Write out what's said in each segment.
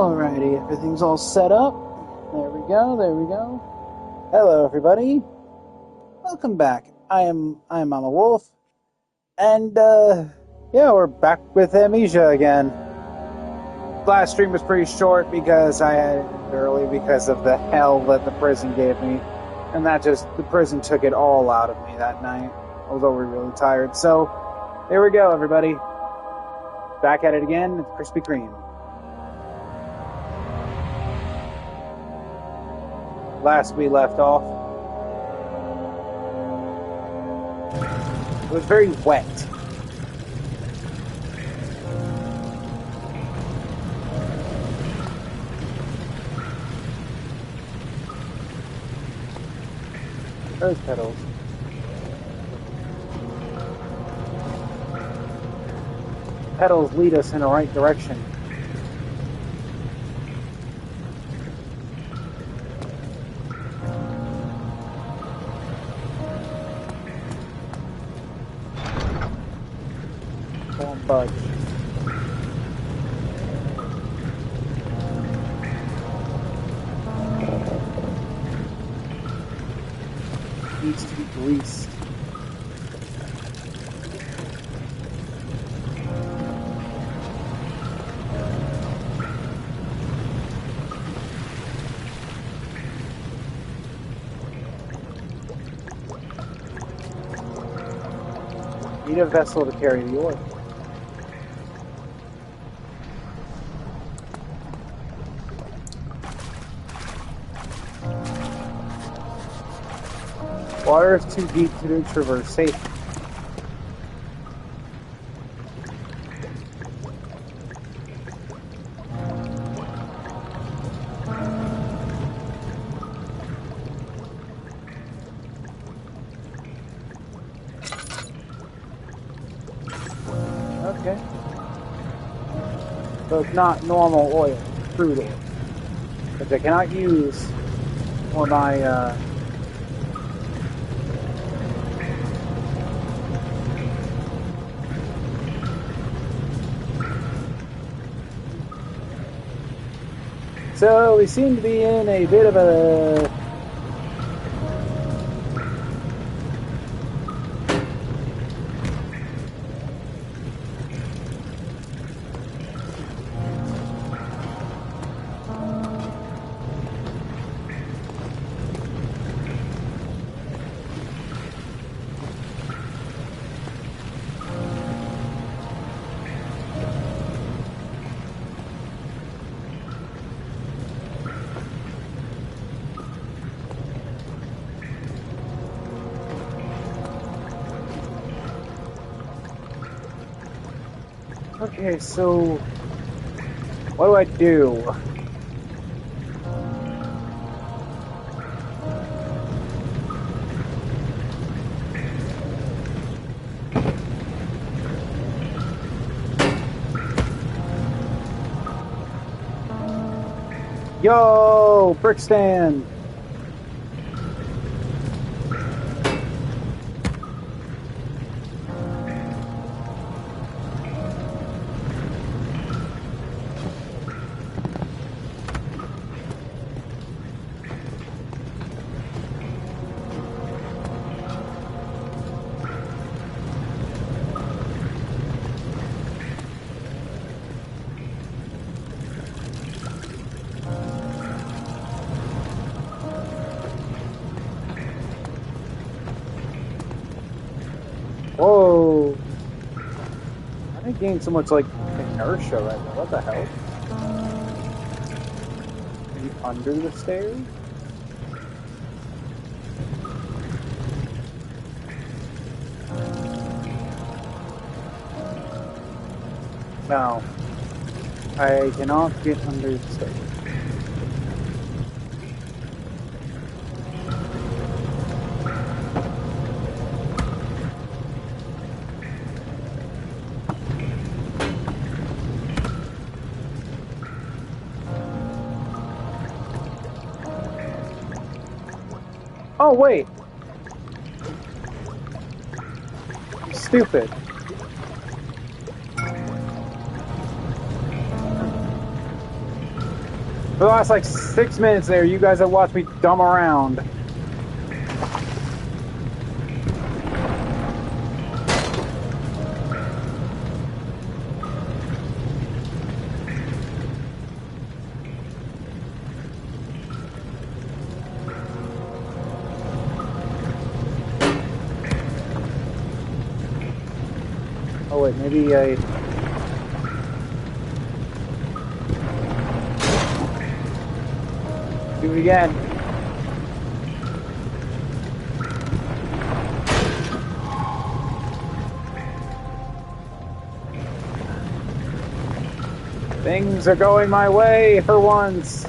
Alrighty, everything's all set up. There we go, there we go. Hello, everybody. Welcome back. I am Mama Wolf. And, yeah, we're back with Amnesia again. Last stream was pretty short because I had it early because of the hell that the prison gave me. And the prison took it all out of me that night. Although we're really tired. So, there we go, everybody. Back at it again with Krispy Kreme. Last we left off, it was very wet. Rose petals. Petals lead us in the right direction. Budge. Needs to be greased. Need a vessel to carry the oil. Water is too deep to traverse safely. Okay. So it's not normal oil, it's crude oil. Which I cannot use for my, So we seem to be in a bit of a Okay, so what do I do? Yo, brick stand. Whoa! I didn't gain so much like inertia right now. What the hell? Are you under the stairs? No. I cannot get under the stairs. Oh, wait! Stupid. For the last like 6 minutes there, you guys have watched me dumb around. Oh wait, maybe I... Do it again. Things are going my way for once.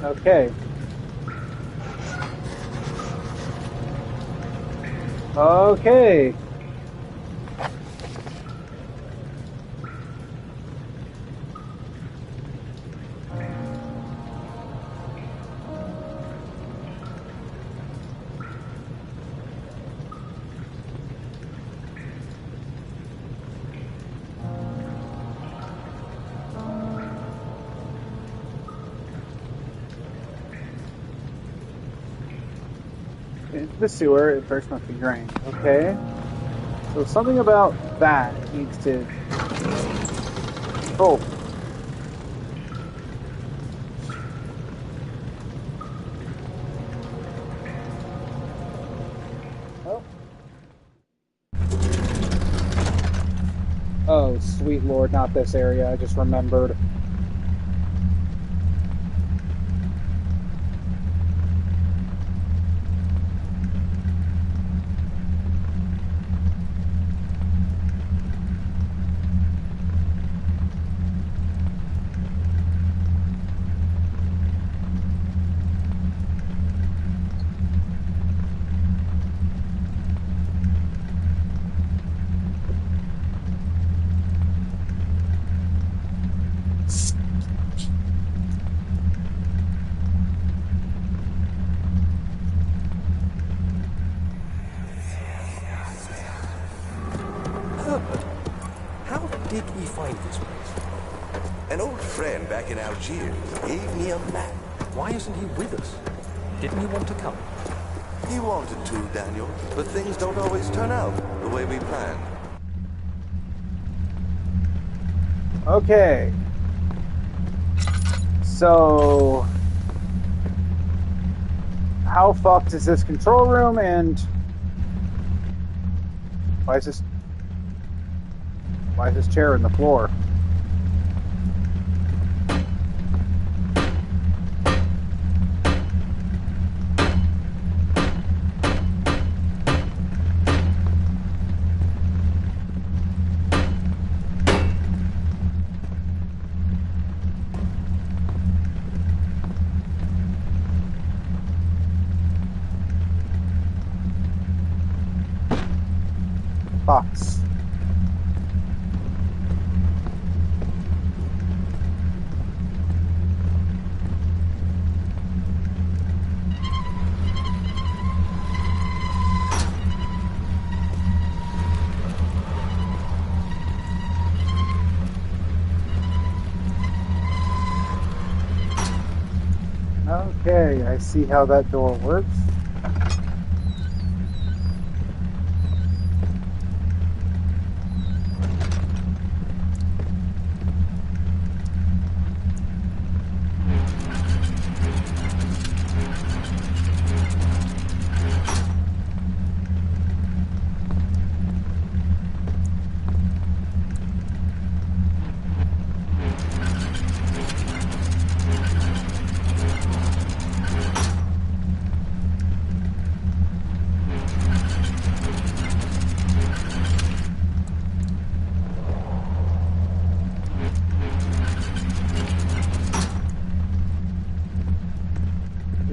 Okay. Okay. Into the sewer, it first must be drained. Okay. So something about that needs to... Oh. Oh. Oh, sweet lord, not this area. I just remembered. Did we find this place? An old friend back in Algiers gave me a map. Why isn't he with us? Didn't he want to come? He wanted to, Daniel, but things don't always turn out the way we planned. Okay. So... how fucked is this control room, and... Why is this chair in the floor? Box. Okay, I see how that door works.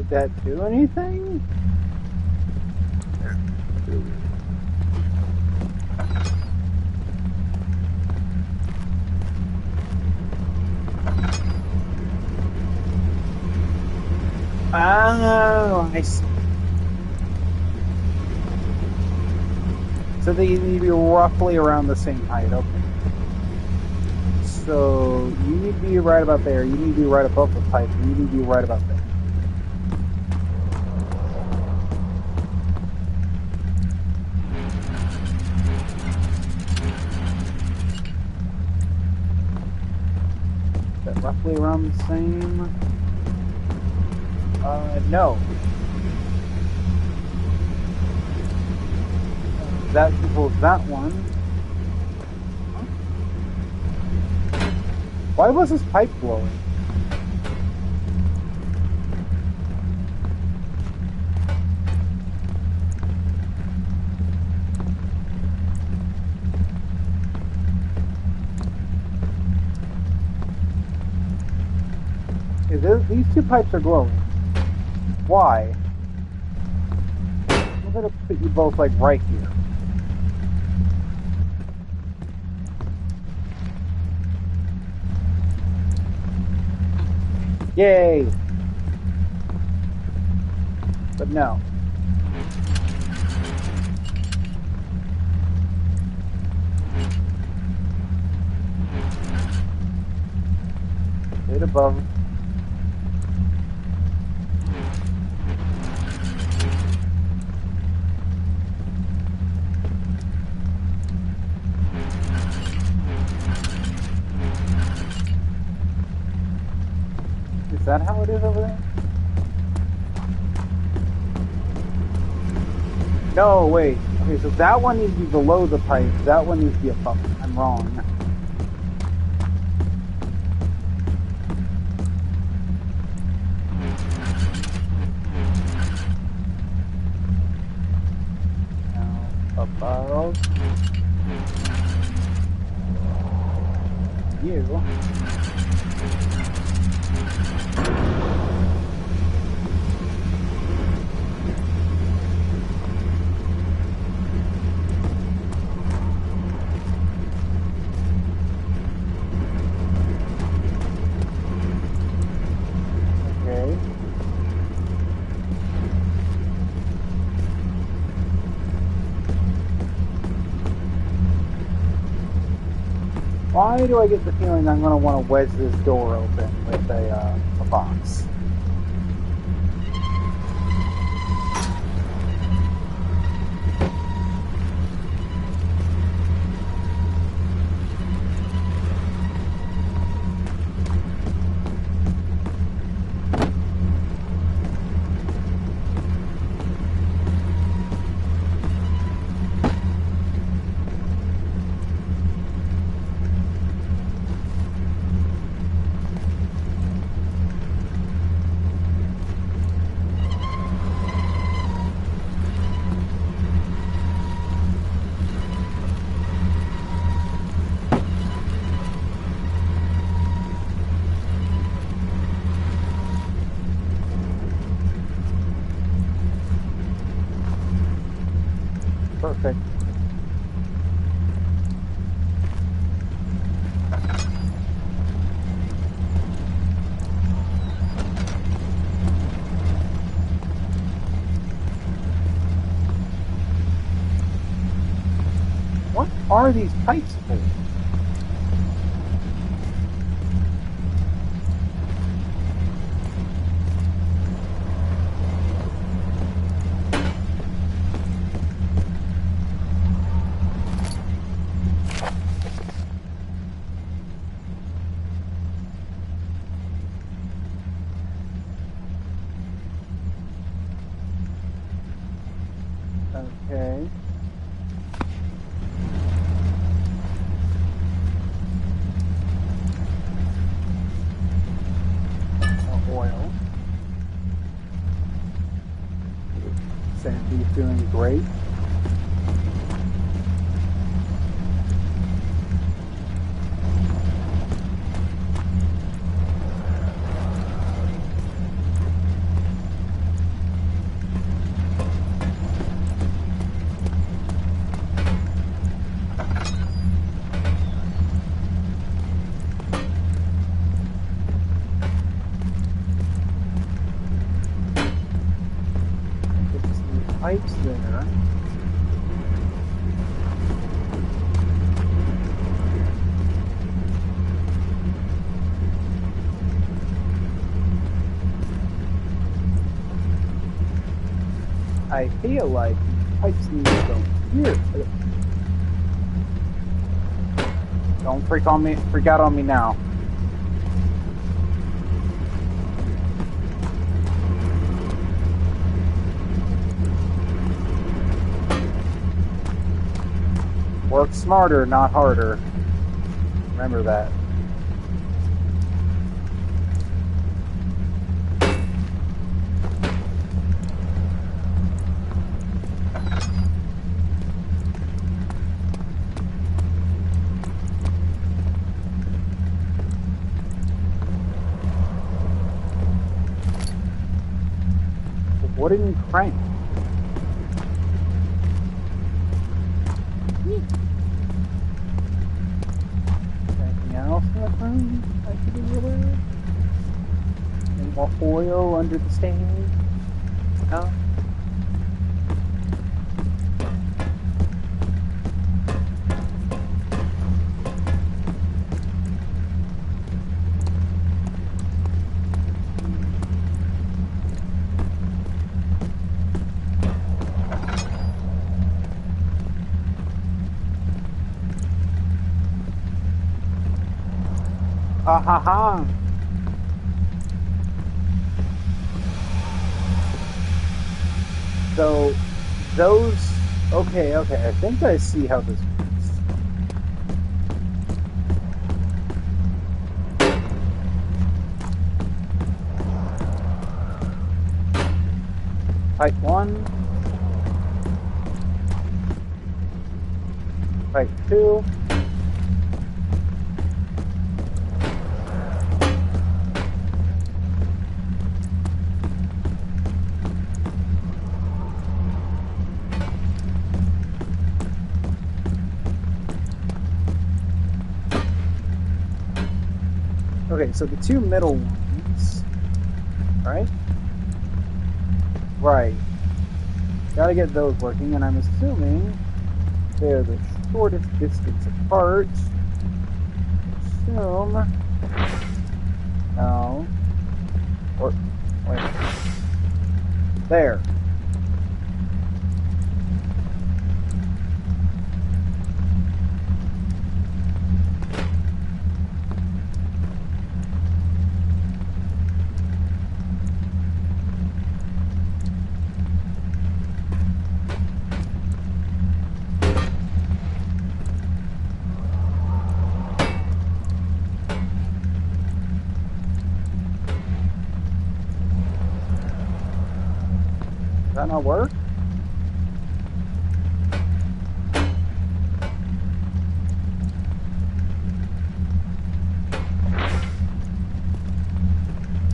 Did that do anything? Oh, I see. So they need to be roughly around the same height, okay. So you need to be right about there, you need to be right above the pipe, and you need to be right about there. Is that roughly around the same? No. That equals that one. Why was this pipe blowing? These two pipes are glowing. Why? I'm gonna put you both like right here. Yay! But no. Right above. Is that how it is over there? No, wait. Okay, so that one needs to be below the pipe. That one needs to be above. I'm wrong. Now, above. You. Why do I get the feeling I'm going to want to wedge this door open with a box? Perfect. What are these pipes for? Okay. Oil. Sandy's doing great. pipes there. I feel like pipes need to go here. Don't freak out on me now. Work smarter, not harder. Remember that. Wooden crank. Anything else in that room I should be aware of? Any more oil under the stairs? No? Ha ha ha! So, those... Okay, I think I see how this works. Pipe 1. Pipe 2. Okay, so the two middle ones, right? Right. Gotta get those working, and I'm assuming they're the shortest distance apart. Assume. No. Or, wait. There. Does that not work?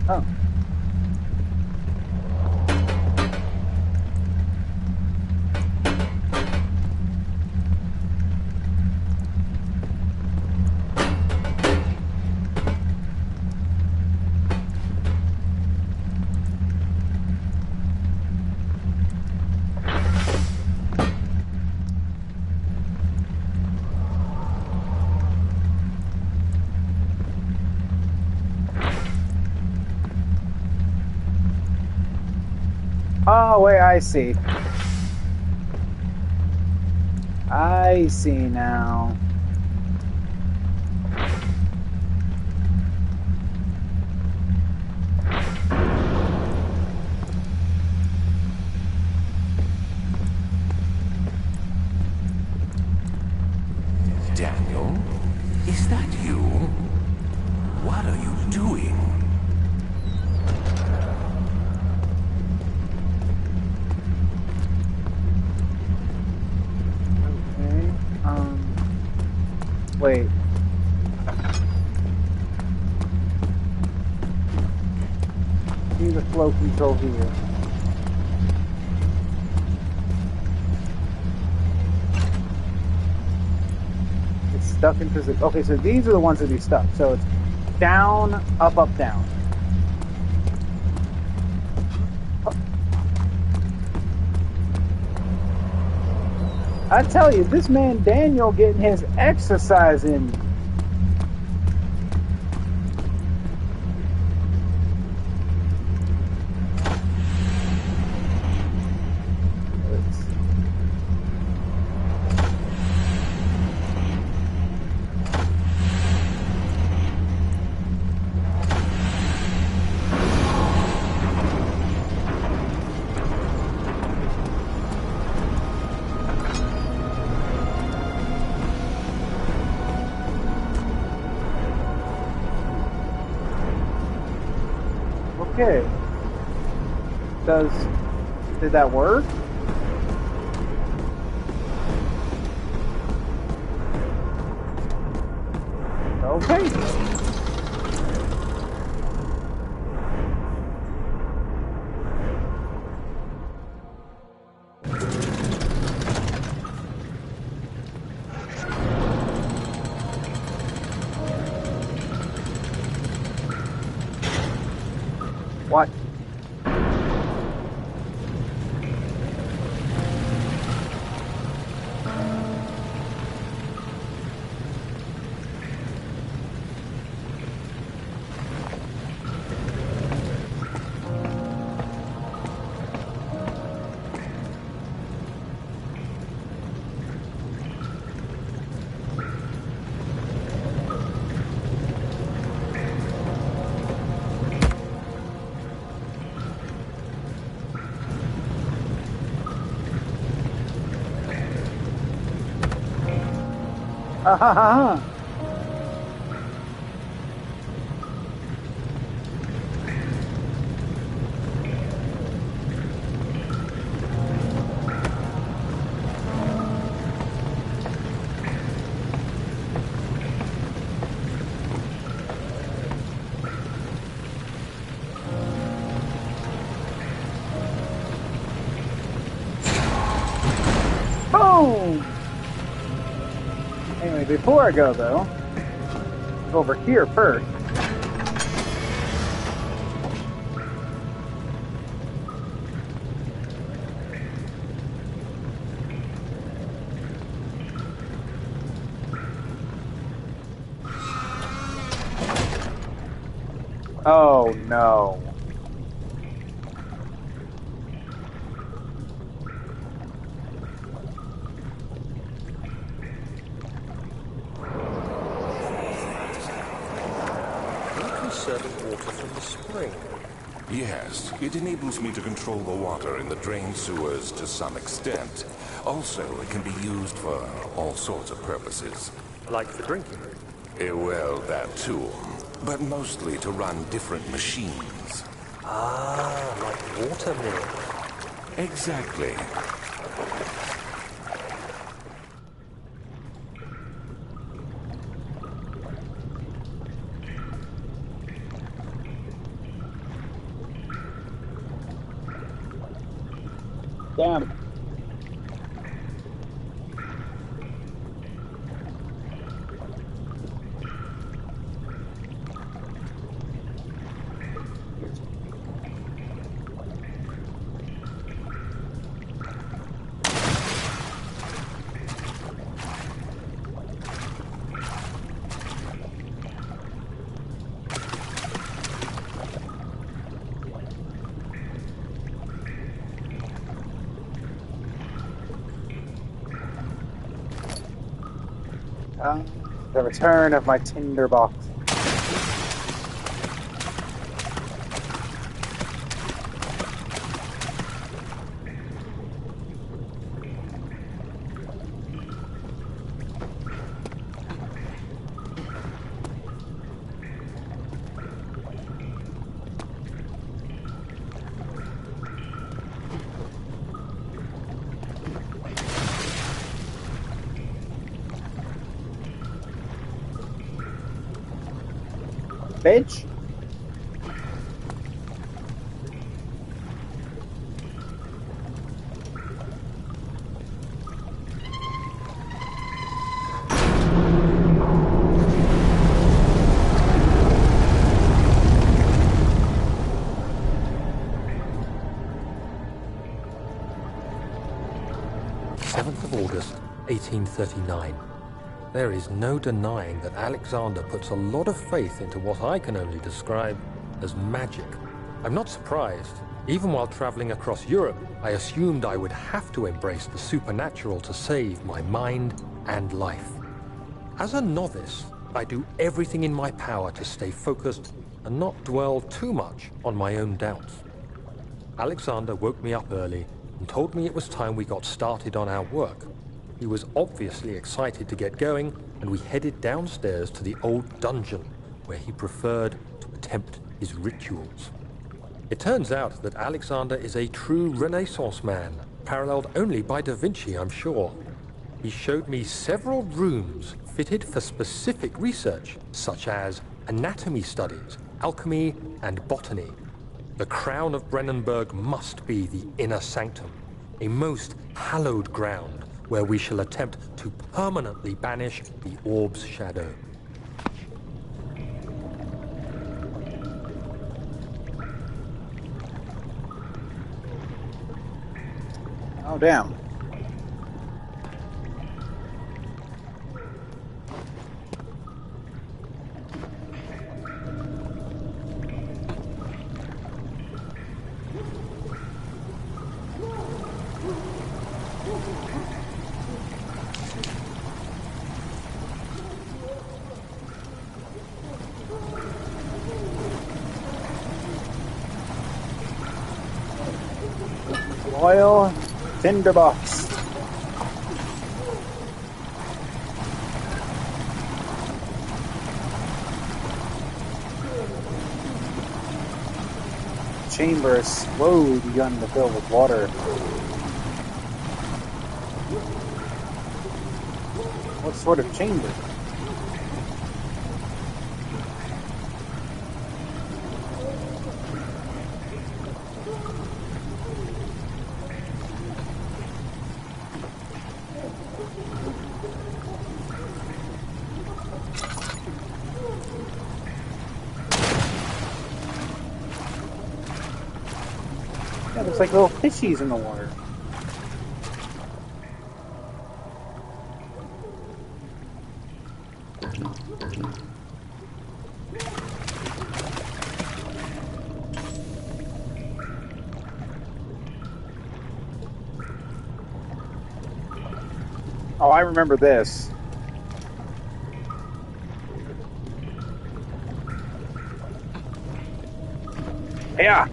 Oh. Oh, wait, I see. I see now. Daniel, is that you? What are you doing? Wait. See the flow control here. It's stuck in position. Okay, so these are the ones that be stuck. So it's down, up, up, down. I tell you, this man Daniel getting his exercise in. Okay. Did that work? Okay. What? Ha ha ha. Boom! Anyway, before I go though, go over here first. Oh no. Conserving water from the spring. Yes, it enables me to control the water in the drain sewers to some extent. Also, it can be used for all sorts of purposes. Like for drinking. Well, that too. But mostly to run different machines. Ah, like water mills. Exactly. Damn. The return of my tinderbox. Bitch. 7th of August, 1839. There is no denying that Alexander puts a lot of faith into what I can only describe as magic. I'm not surprised. Even while traveling across Europe, I assumed I would have to embrace the supernatural to save my mind and life. As a novice, I do everything in my power to stay focused and not dwell too much on my own doubts. Alexander woke me up early and told me it was time we got started on our work. He was obviously excited to get going, and we headed downstairs to the old dungeon, where he preferred to attempt his rituals. It turns out that Alexander is a true Renaissance man, paralleled only by Da Vinci, I'm sure. He showed me several rooms fitted for specific research, such as anatomy studies, alchemy, and botany. The crown of Brennenburg must be the inner sanctum, a most hallowed ground where we shall attempt to permanently banish the orb's shadow. Oh, damn. Oil tinderbox. Chamber is slowly begun to fill with water. What sort of chamber? Yeah, looks like little fishies in the water. Oh, I remember this. Yeah.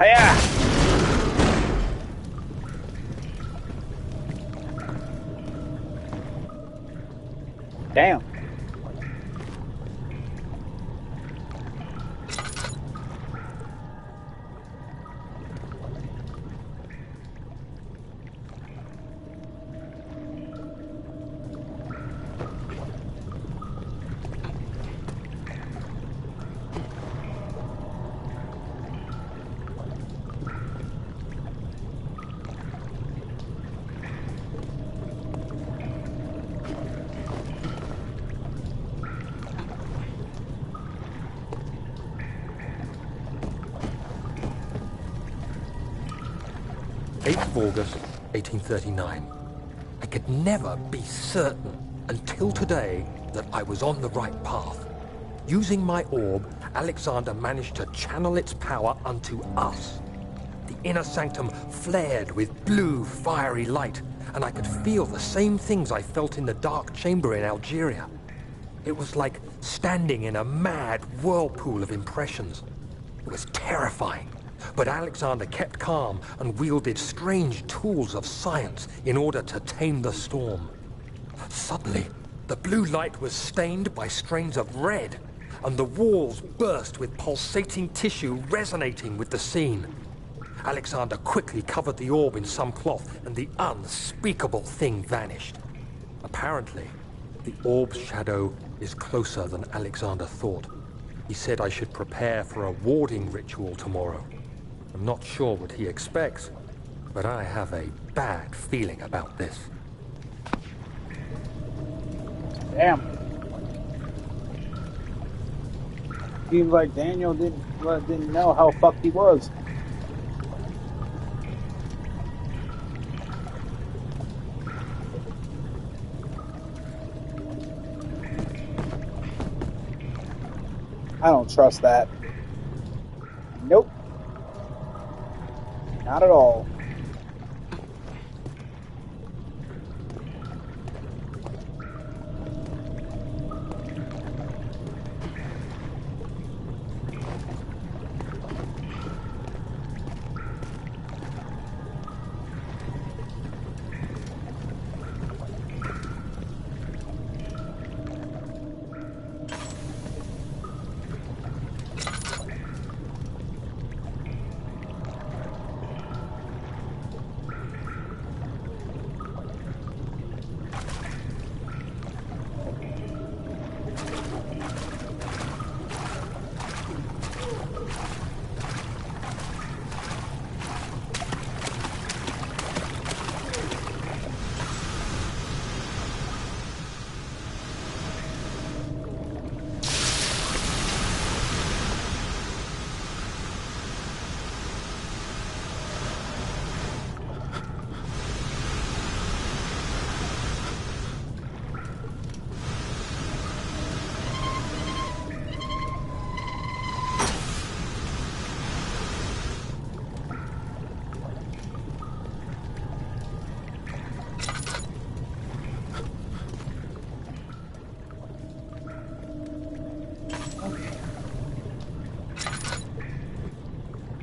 Hiya! Damn. August 1839. I could never be certain until today that I was on the right path. Using my orb, Alexander managed to channel its power unto us. The inner sanctum flared with blue, fiery light, and I could feel the same things I felt in the dark chamber in Algeria. It was like standing in a mad whirlpool of impressions. It was terrifying. But Alexander kept calm and wielded strange tools of science in order to tame the storm. Suddenly, the blue light was stained by strains of red, and the walls burst with pulsating tissue resonating with the scene. Alexander quickly covered the orb in some cloth, and the unspeakable thing vanished. Apparently, the orb's shadow is closer than Alexander thought. He said I should prepare for a warding ritual tomorrow. I'm not sure what he expects, but I have a bad feeling about this. Damn. Seems like Daniel didn't know how fucked he was. I don't trust that. Nope. Not at all.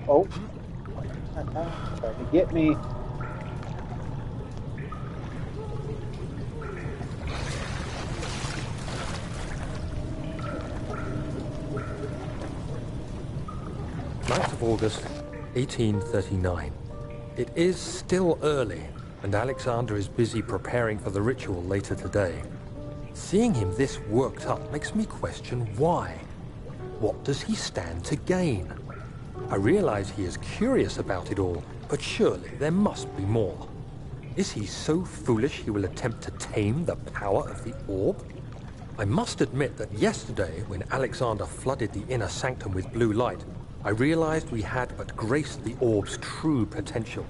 Oh. Tried to get me. August 1839. It is still early, and Alexander is busy preparing for the ritual later today. Seeing him this worked up makes me question why. What does he stand to gain? I realize he is curious about it all, but surely there must be more. Is he so foolish he will attempt to tame the power of the orb? I must admit that yesterday, when Alexander flooded the inner sanctum with blue light, I realized we had but graced the orb's true potential.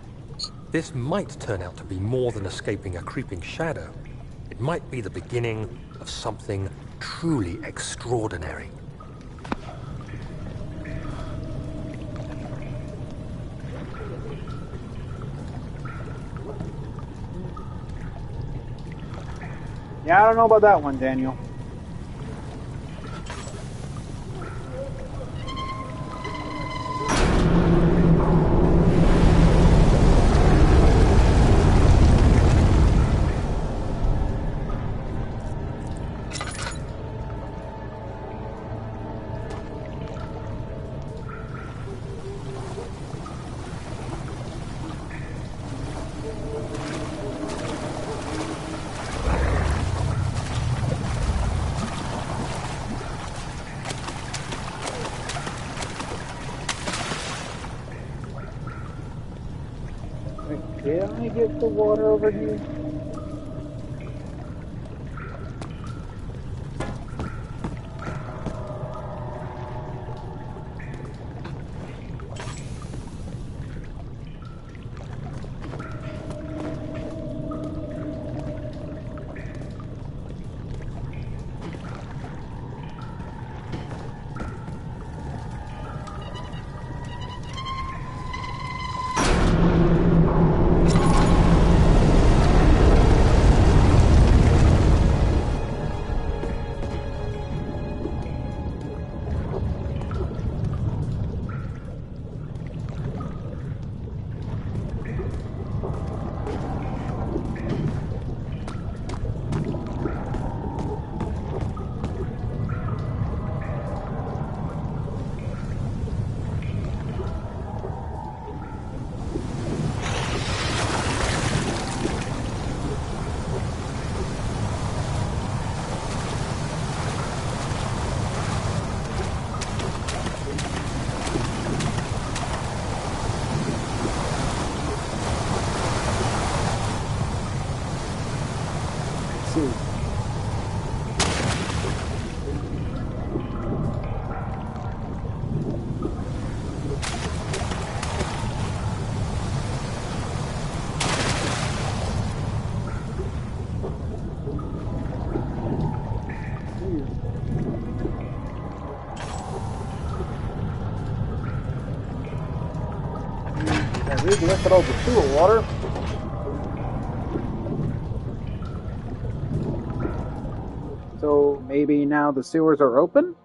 This might turn out to be more than escaping a creeping shadow. It might be the beginning of something truly extraordinary. Yeah, I don't know about that one, Daniel. Did I get the water over here? We've lifted all the sewer water. So maybe now the sewers are open?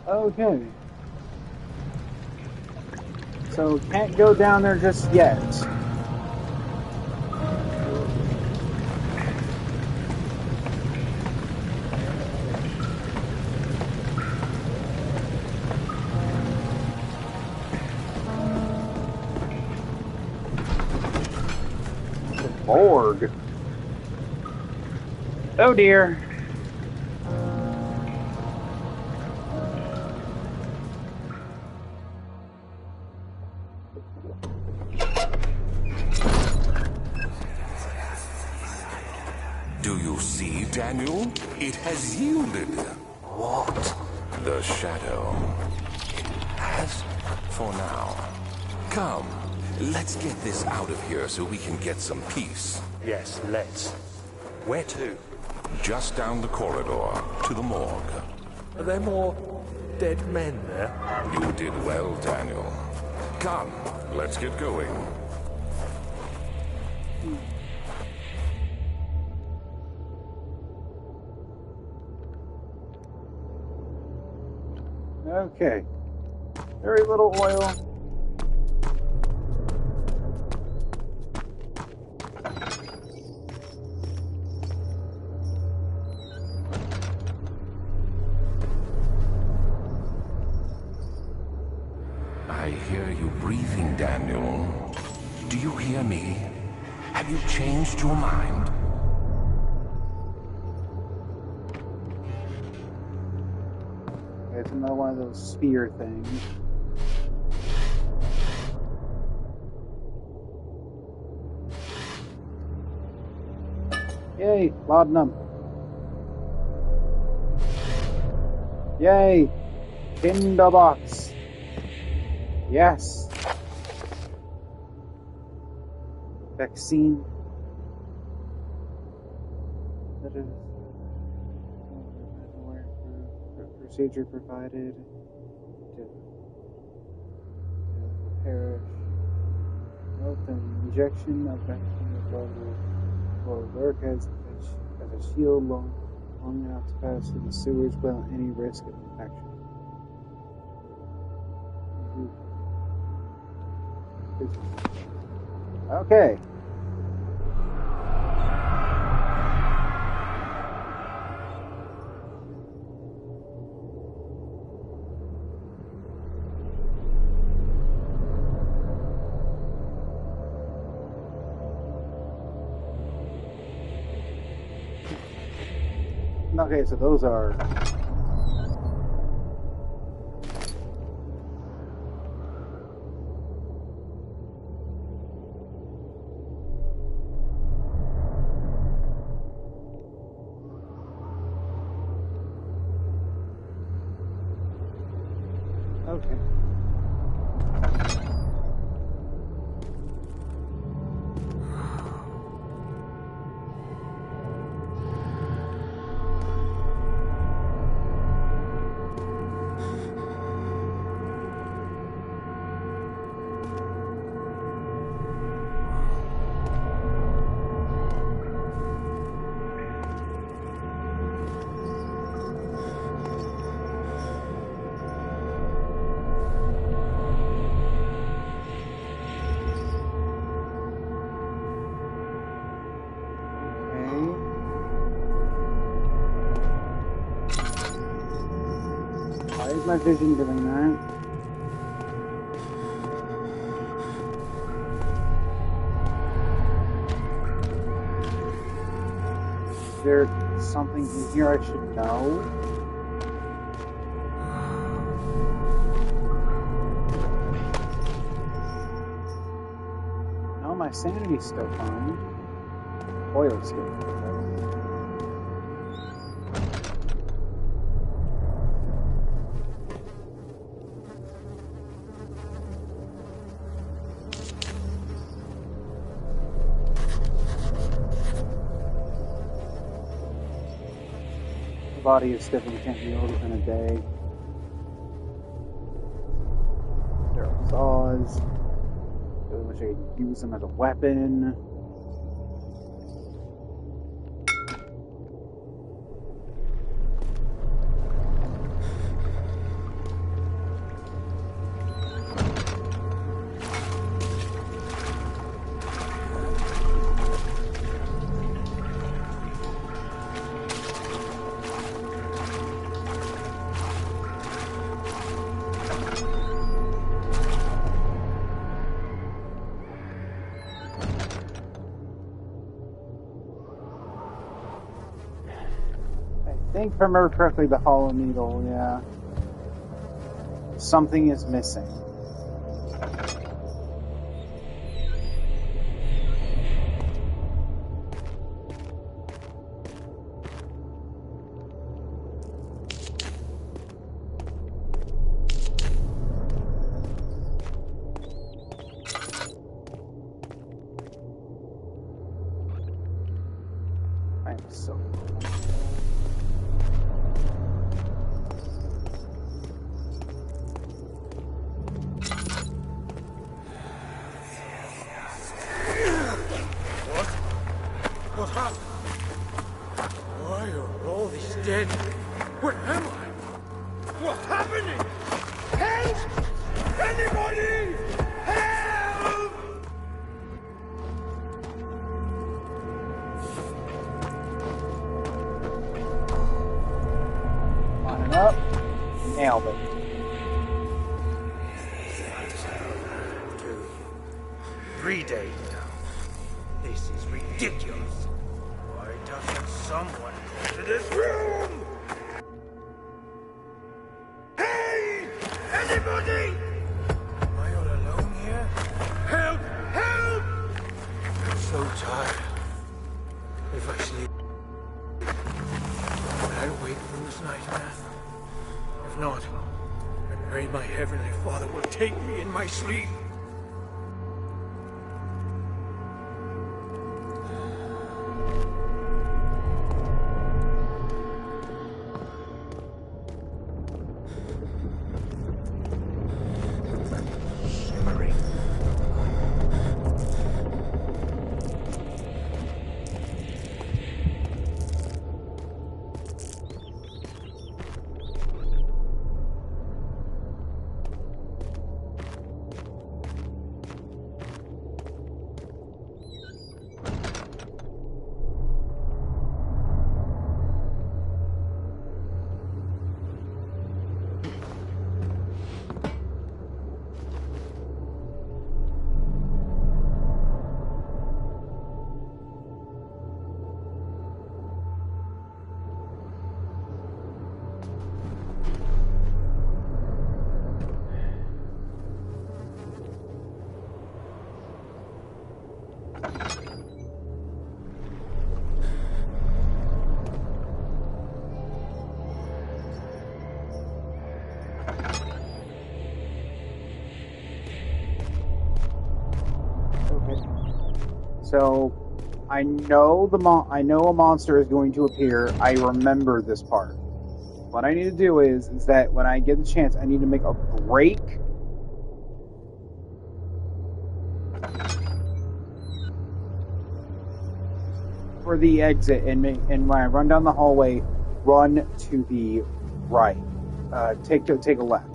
Okay. So can't go down there just yet. The morgue. Oh dear. Do you see, Daniel? It has yielded. What? The shadow. It has, for now. Come, let's get this out of here so we can get some peace. Yes, let's. Where to? Just down the corridor, to the morgue. Are there more dead men there? You did well, Daniel. Come, let's get going. Okay. Very little oil. I hear you breathing, Daniel. Do you hear me? Have you changed your mind? It's another one of those spear things. Yay, laudanum. Yay, tinderbox. Yes. Vaccine. That is procedure provided to perish. Note the injection of vaccine will work as a shield long enough to pass through the sewers without any risk of infection. Okay. Okay, so those are... Okay. Why is my vision doing that? there something in here I should know? No, my sanity's still fine. Oil's good. Body is stiff and can't be healed within a day. There are saws. Really wish I could use them as a weapon. I think if I remember correctly, the Hollow Needle, yeah. Something is missing. I'm so... What happened? Why are all these dead? Where am I? What's happening? Help! Anybody! Help! Line it up. Nailed it. 3 days now. This is ridiculous. Why doesn't someone go to this room? Hey! Anybody! Am I all alone here? Help! Help! I'm so tired. If I sleep, will I wake from this nightmare? If not, I pray my Heavenly Father will take me in my sleep. So, I know I know a monster is going to appear. I remember this part. What I need to do is that when I get the chance, I need to make a break for the exit, and when I run down the hallway, run to the right. Take a left.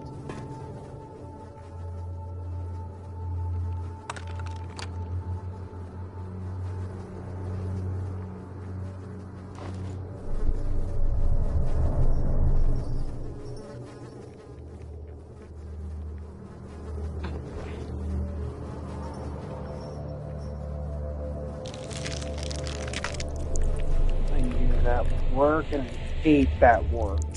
work, and I hate that worked.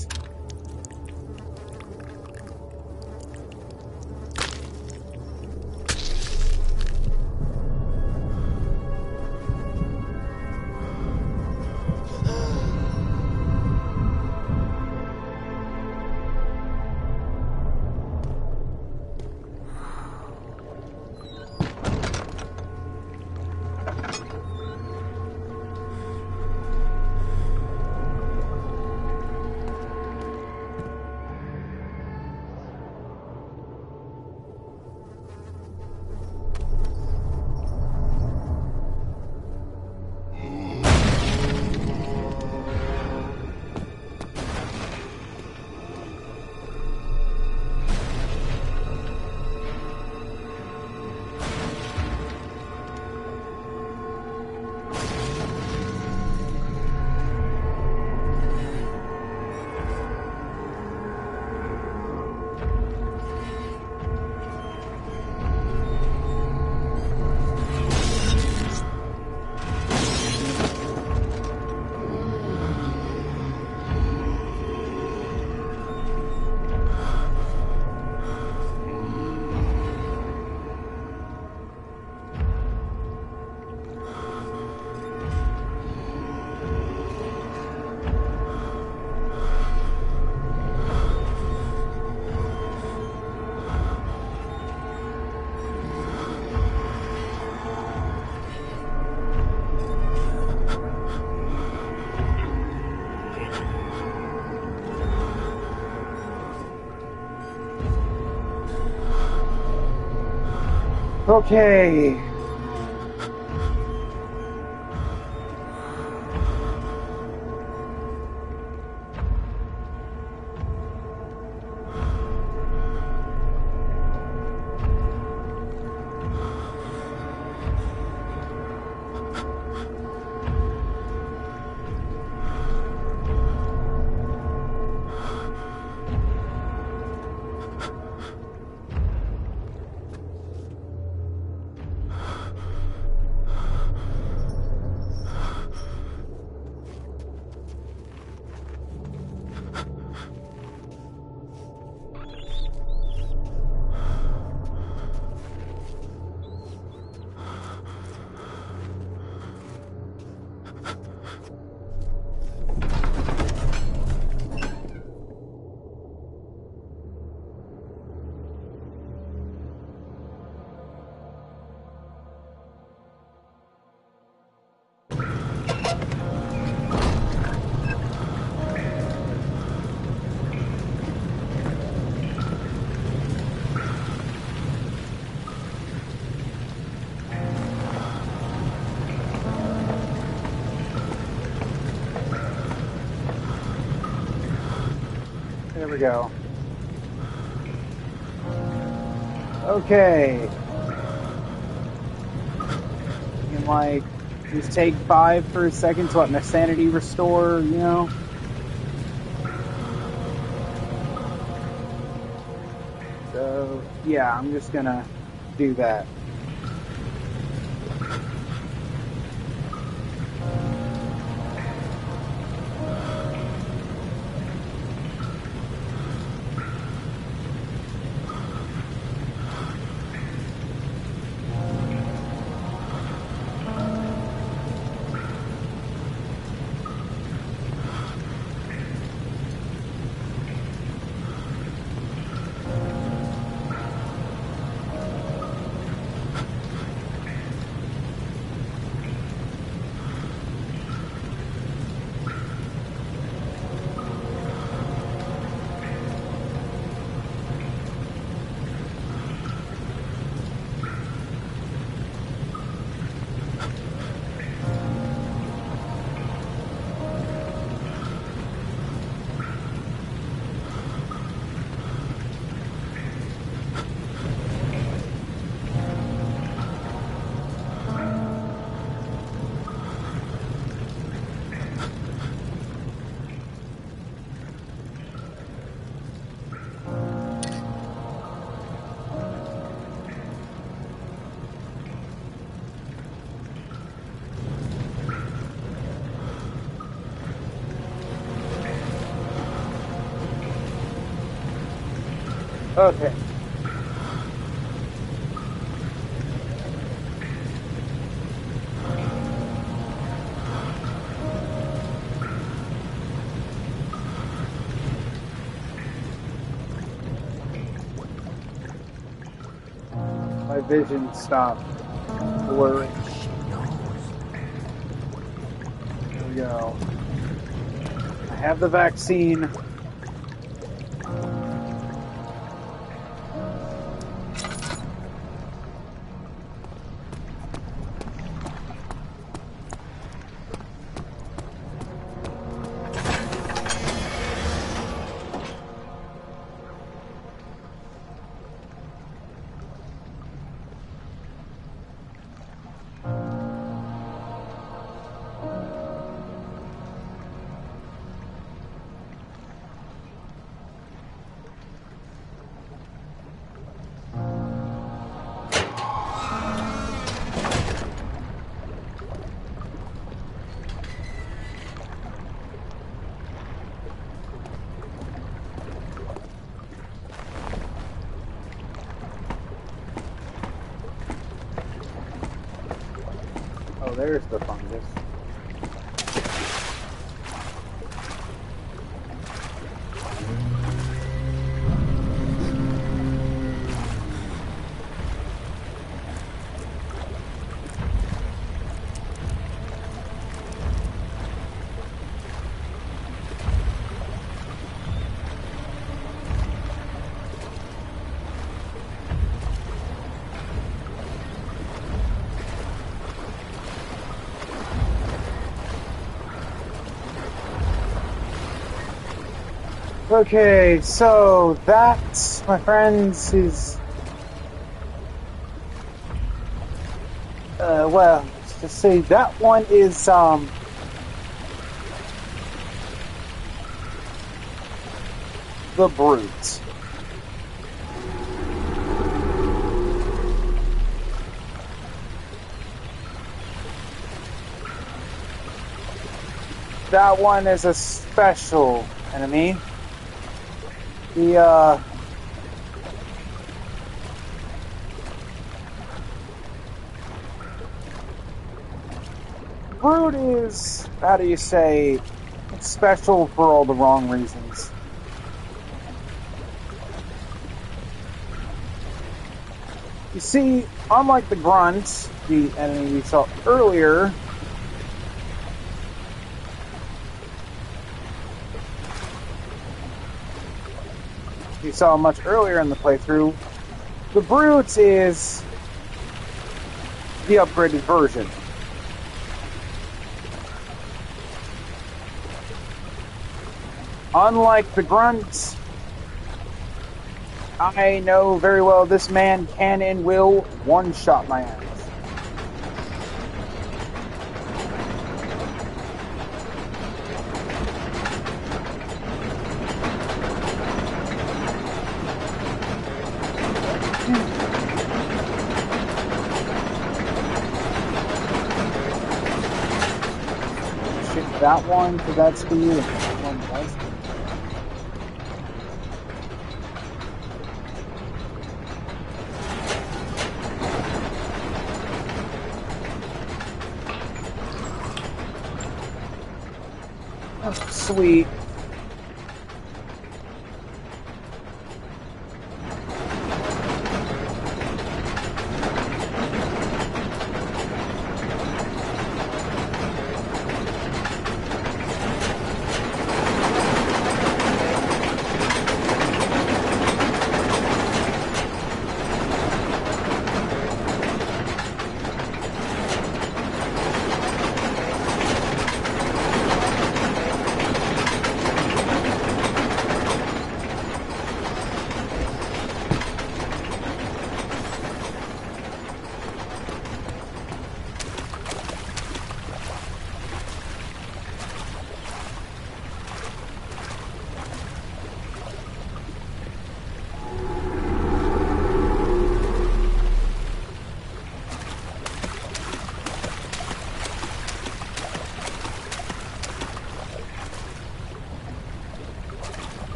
Okay. There we go. Okay. And like, just take 5 for a second to let my sanity restore, you know? So, yeah, I'm just gonna do that. Okay. My vision stopped blurring. Here we go. I have the vaccine. Oh, there's the fungus. Okay, so that, my friends, is well, let's just say that one is the Brute. That one is a special enemy. The Brute is, how do you say, it's special for all the wrong reasons. You see, unlike the Grunt, the enemy we saw earlier, we saw much earlier in the playthrough, the Brute is the upgraded version. Unlike the Grunt, I know very well this man can and will one-shot my ass. Shoot that one to that speed, and that one does. Oh, sweet.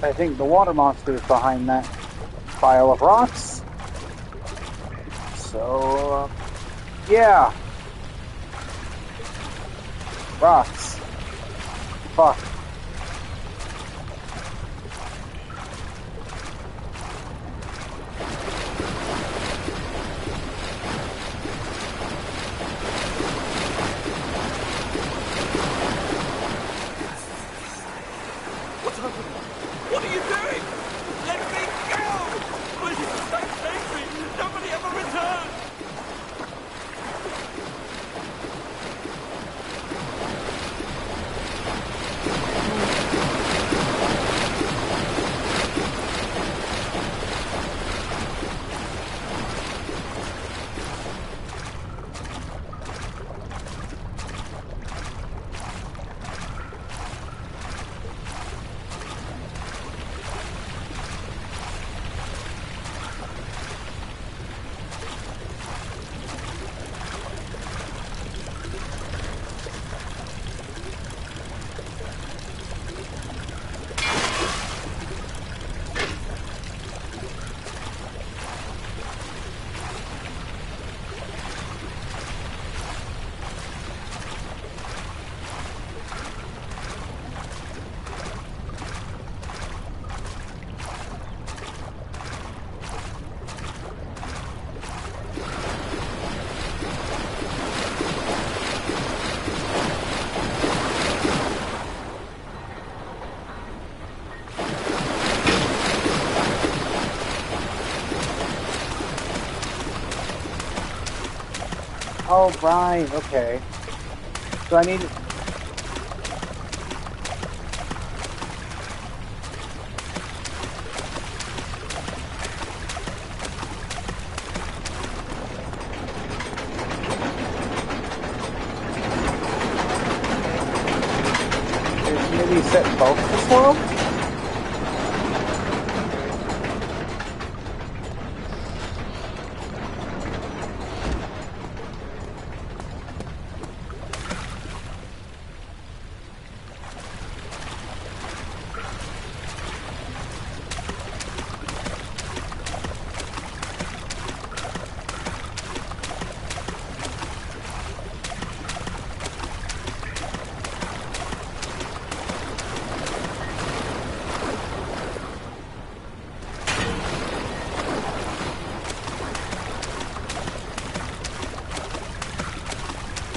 I think the water monster is behind that pile of rocks. So, yeah. Rocks. Fuck. What are you doing? Let me go! Please don't take me! Nobody ever returns! Oh, right, okay. So I need... Maybe set both this world?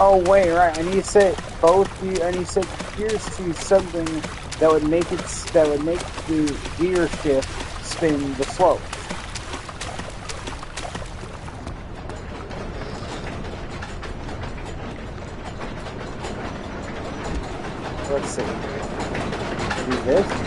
Oh wait, right. I need to set both. I need to set gears to something that would make the gear shift spin the slope. Let's see. Do this.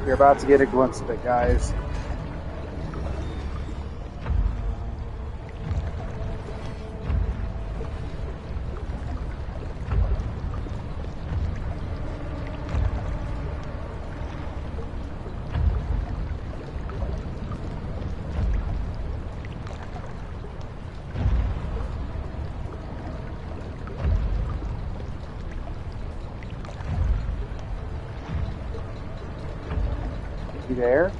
You're about to get a glimpse of it, guys. You there?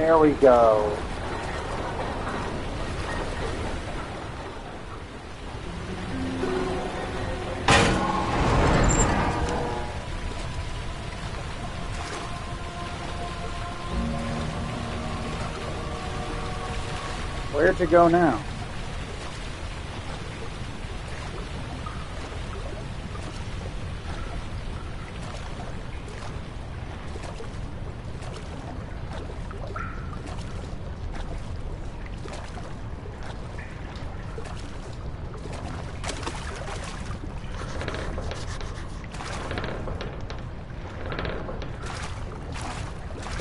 There we go. Where to go now?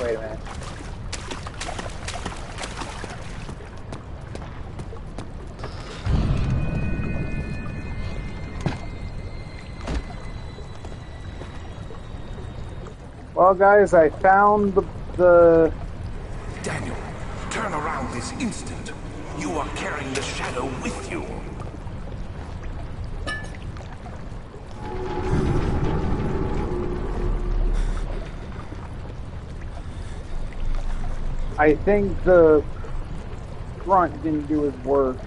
Wait a minute. Well, guys, I found the... Daniel, turn around this instant. You are carrying the shadow with you. I think the front didn't do his work.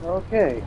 Okay.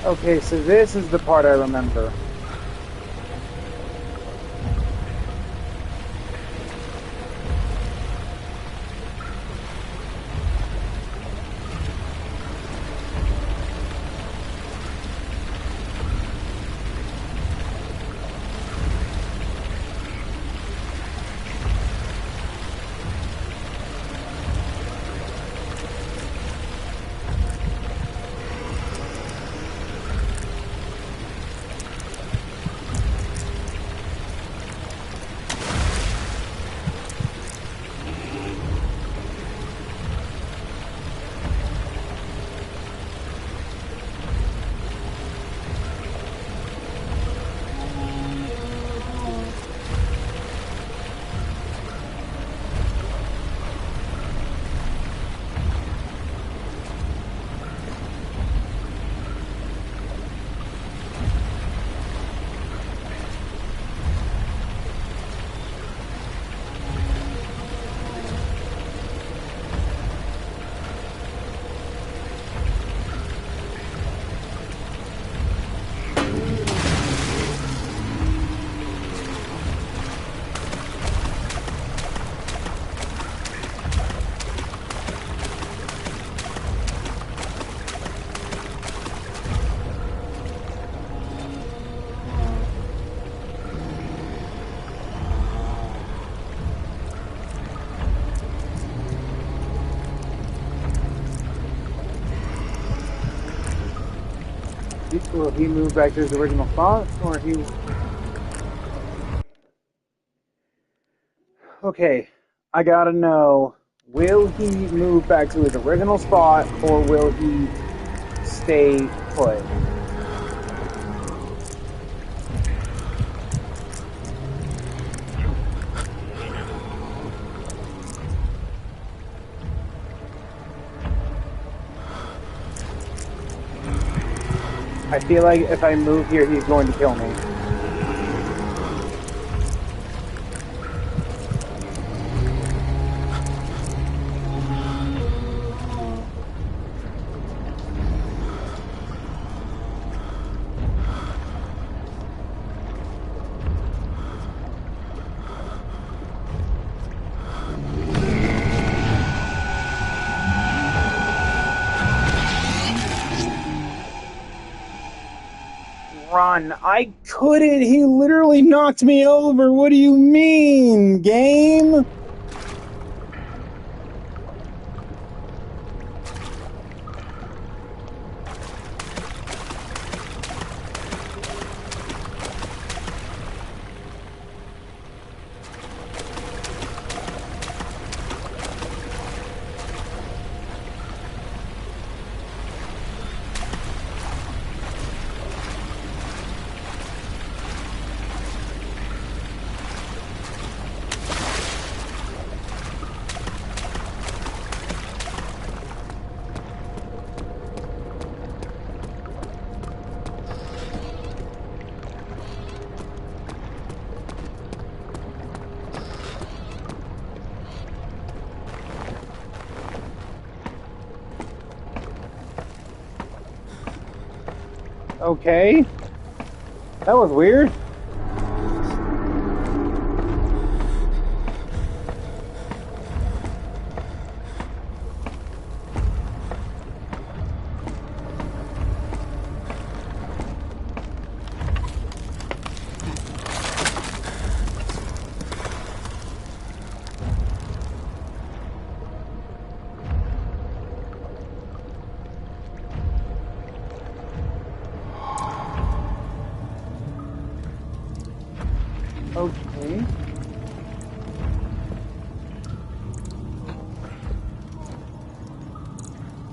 Okay, so this is the part I remember. Will he move back to his original spot, or he... Okay, I gotta know, will he move back to his original spot, or will he stay put? I feel like if I move here, he's going to kill me. Run. I couldn't. He literally knocked me over. What do you mean, game? Okay. That was weird. Okay.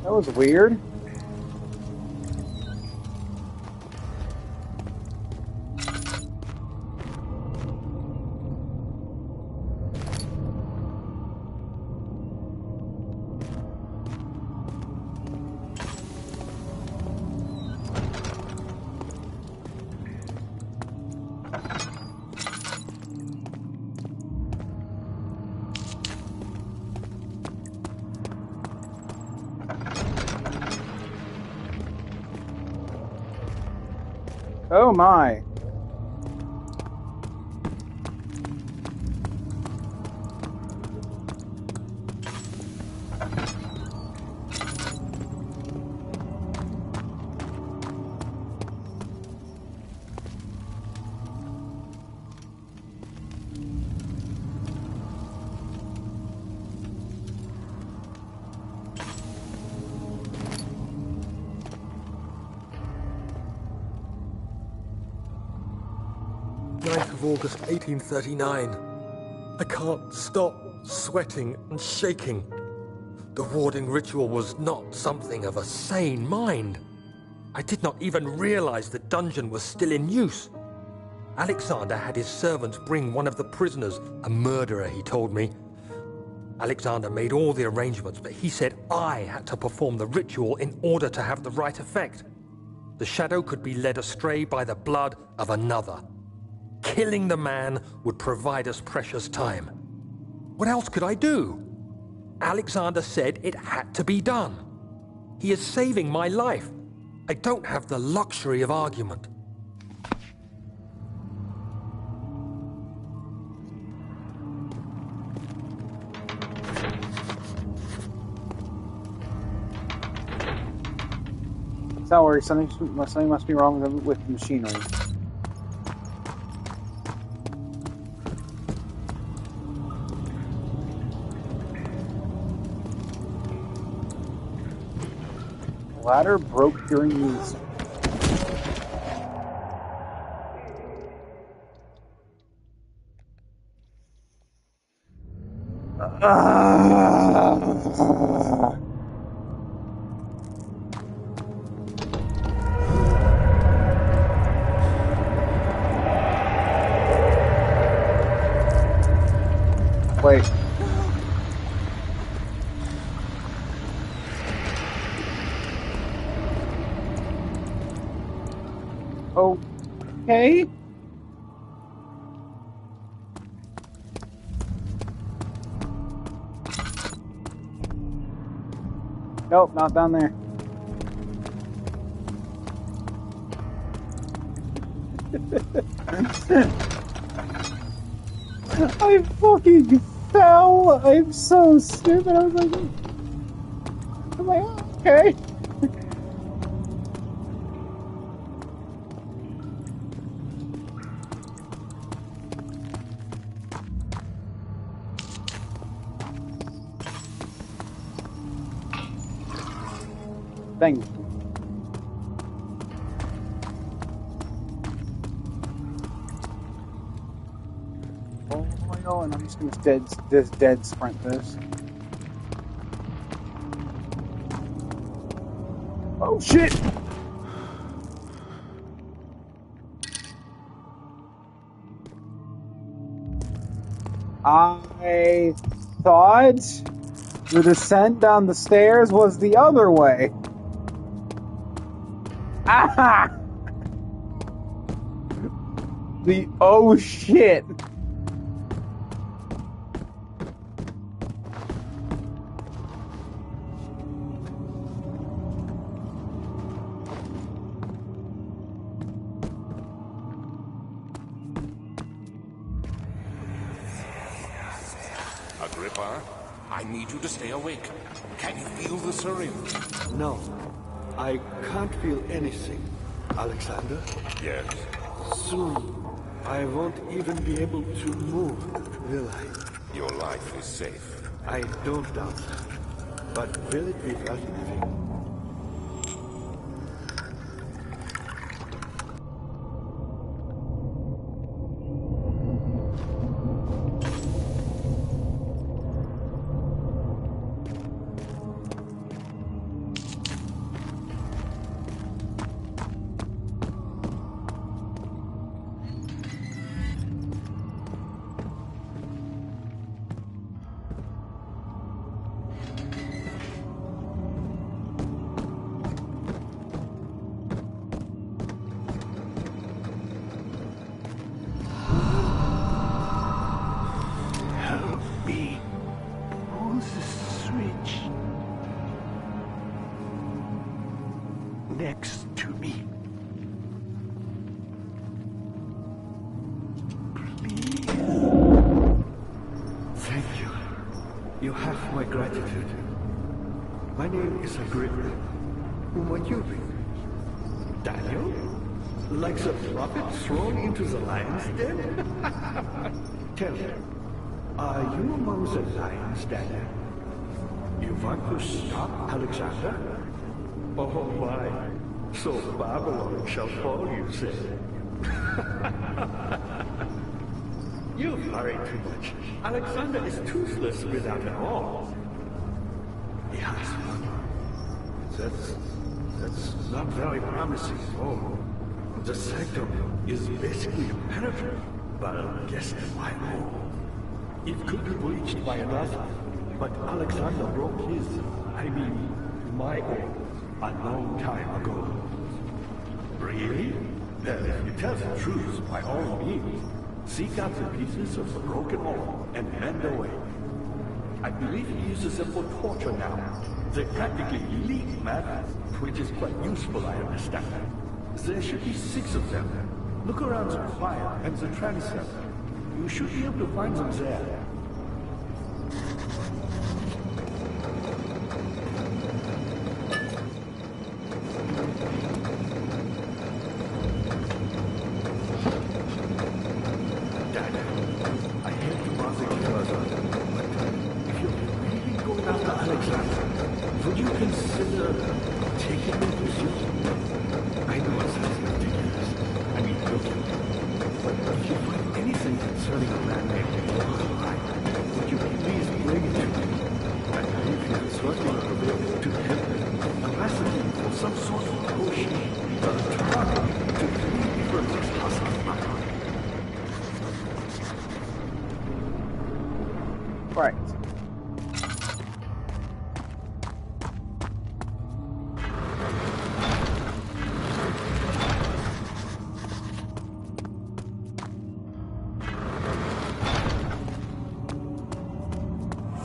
That was weird. Oh my. August 1839. I can't stop sweating and shaking. The warding ritual was not something of a sane mind. I did not even realize the dungeon was still in use. Alexander had his servants bring one of the prisoners, a murderer, he told me. Alexander made all the arrangements, but he said I had to perform the ritual in order to have the right effect. The shadow could be led astray by the blood of another. Killing the man would provide us precious time. What else could I do? Alexander said it had to be done. He is saving my life. I don't have the luxury of argument. Don't worry, something must be wrong with the machinery. Ladder broke during use. Wait. Okay. Nope, not down there. I fucking fell. I'm so stupid. I was like, okay. Thank you. Oh my god, and I'm just gonna dead sprint this. Oh shit! I thought the descent down the stairs was the other way. Ah! Oh shit! Agrippa, I need you to stay awake. Can you feel the syringe? No, I can't feel anything. Alexander? Yes. Soon, I won't even be able to move, will I? Your life is safe. I don't doubt that. But will it be worth living? You have my gratitude. My name is Agrippa. Who might you be? Daniel? Like a prophet thrown into the lion's den? Tell me, are you among the lions, Daniel? You want to stop Alexander? Oh my, so Babylon shall fall, you say? You worry too much. Alexander is toothless without an all. Yes, that's not very promising at all. The sanctum is basically impenetrable, but guess why more? It could be breached by another, but Alexander broke his, my own, a long time ago. Really? Well, if you tell the truth, by all means, seek out the pieces of the broken oar and mend away. I believe he uses them for torture now. They practically leak matter, which is quite useful, I understand. There should be 6 of them. Look around the choir and the transept. You should be able to find them there. Right.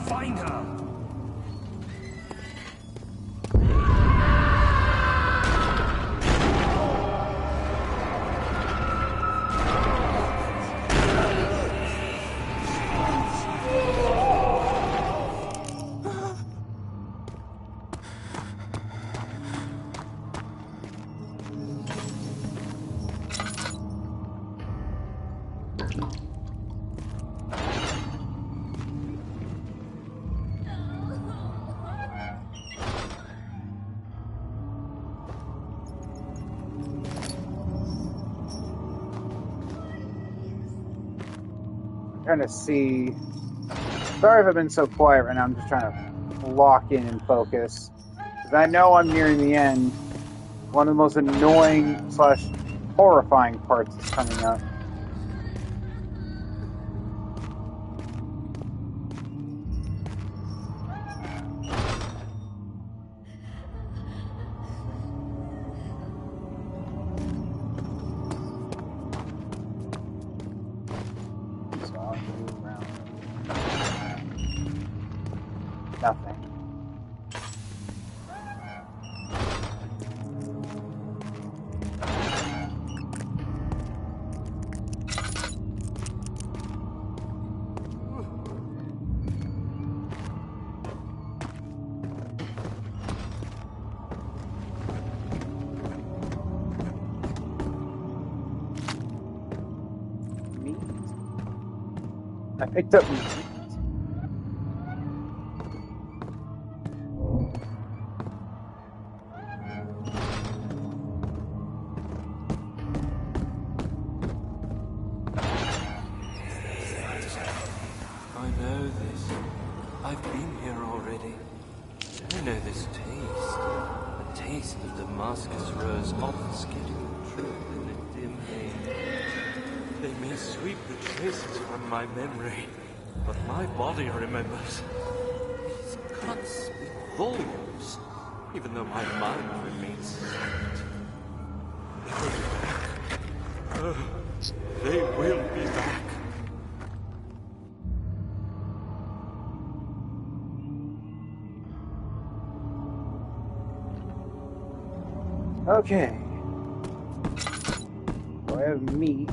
Find her! Trying to see. Sorry if I've been so quiet right now. I'm just trying to lock in and focus. Because I know I'm nearing the end. One of the most annoying / horrifying parts is coming up. Nothing. Meat. I picked up meat. I know this. I've been here already. I know this taste. The taste of Damascus rose obfuscating the truth in a dim haze. They may sweep the traces from my memory, but my body remembers. These cuts speak volumes, even though my mind remains silent. They will be back. Okay. So I have meat.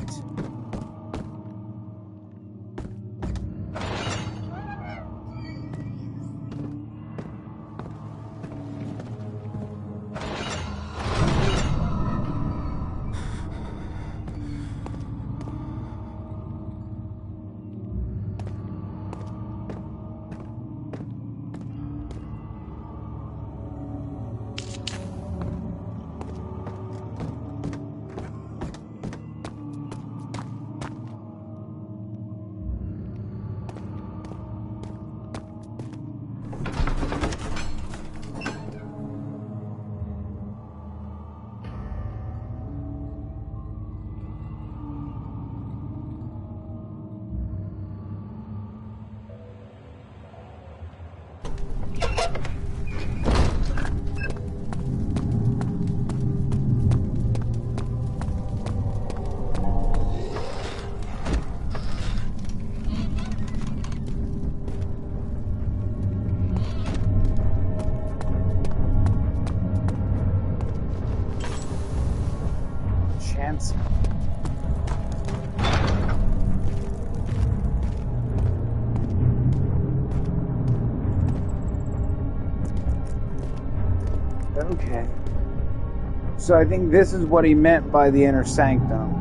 Okay. So I think this is what he meant by the inner sanctum.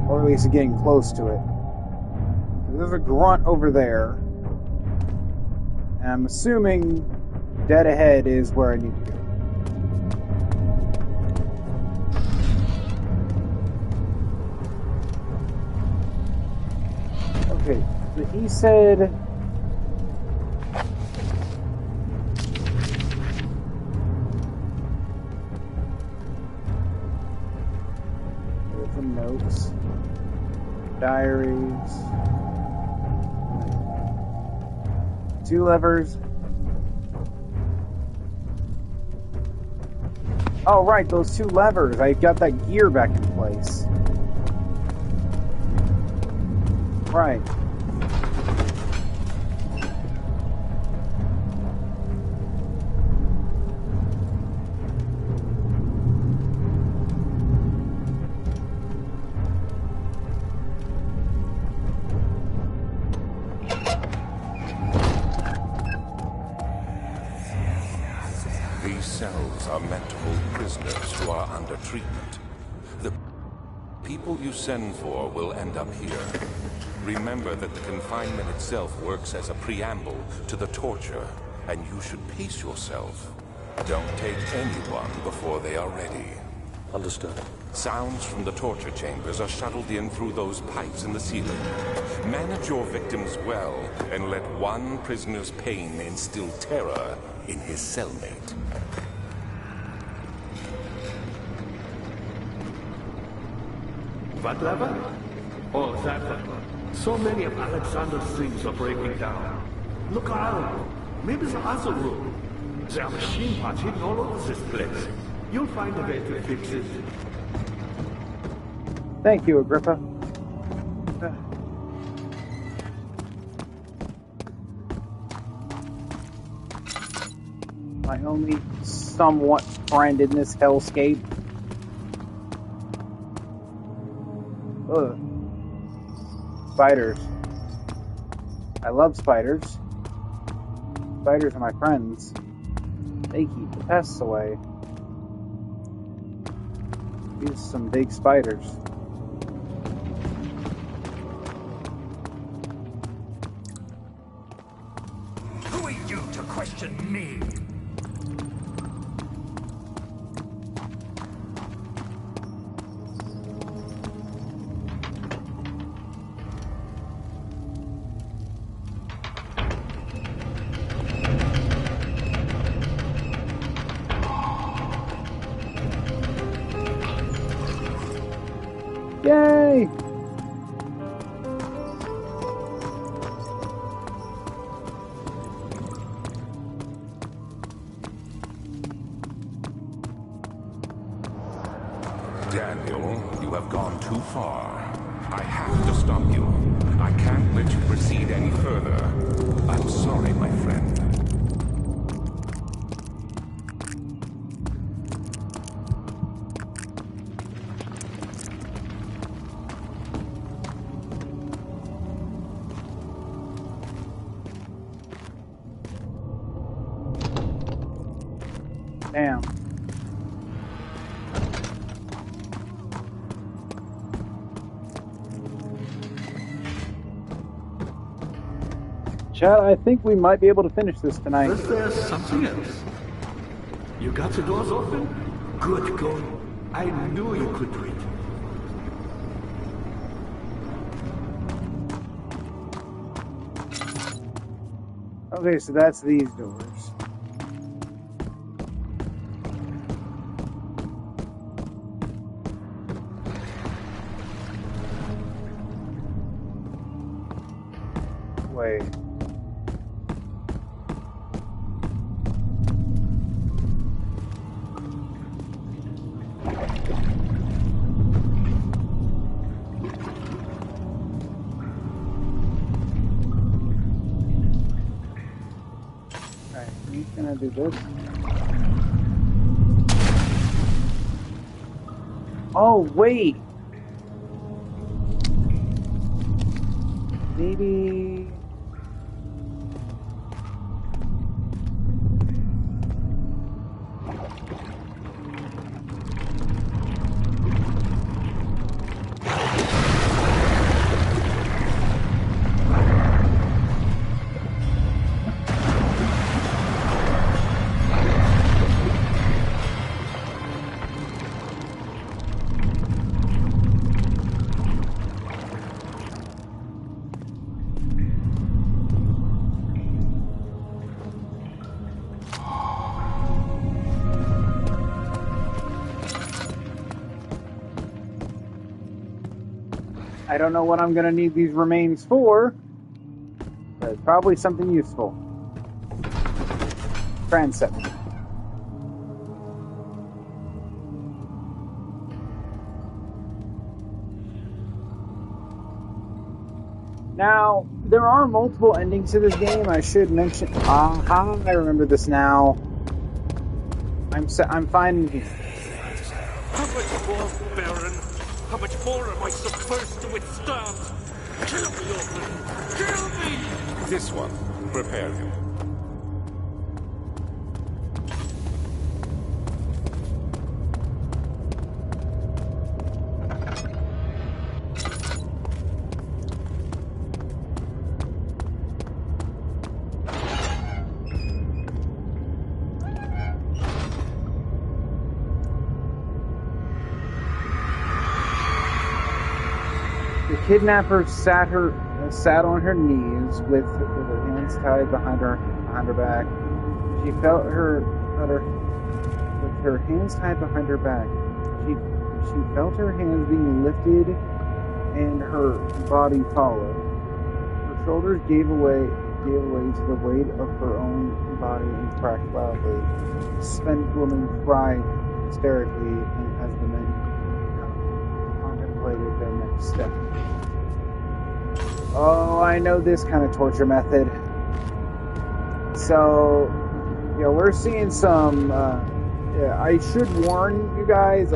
Or at least getting close to it. There's a grunt over there. And I'm assuming dead ahead is where I need to go. Okay, so he said... There's some notes. Diaries. 2 levers. Oh, right, those 2 levers. I got that gear back in place. Right. These cells are meant to hold prisoners who are under treatment. The people you send for will end up here. Remember that the confinement itself works as a preamble to the torture, and you should pace yourself. Don't take anyone before they are ready. Understood. Sounds from the torture chambers are shuttled in through those pipes in the ceiling. Manage your victims well, and let one prisoner's pain instill terror in his cellmate. What lever? Oh, that lever. So many of Alexander's things are breaking down. Look around. Maybe the other room. There are machine parts hidden all over this place. You'll find a way to fix it. Thank you, Agrippa. My only somewhat friend in this hellscape. Ugh. Spiders. I love spiders. Spiders are my friends. They keep the pests away. These are some big spiders. Who are you to question me? Yay! Daniel, you have gone too far. I have to stop you. I can't let you proceed any further. I'm sorry, my friend. Damn. Chad, I think we might be able to finish this tonight. Is there something else? You got the doors open? Good going. I knew you could do it. Okay, so that's these doors. Wait. Alright, he's gonna do this. Oh, wait! Maybe... I don't know what I'm going to need these remains for, but it's probably something useful. Transept. Now, there are multiple endings to this game. I should mention. Aha! I remember this now. I'm fine. How much more, Baron? How much more am I supposed to withstand? Kill me, Orphan! Kill me! This one. Prepare him. The kidnapper sat on her knees with her hands tied behind her back. She felt with her hands tied behind her back. She felt her hands being lifted and her body followed. Her shoulders gave way to the weight of her own body and cracked loudly. The spent woman cried hysterically as the men contemplated their next step. Oh, I know this kind of torture method. So, yeah, we're seeing some, yeah, I should warn you guys,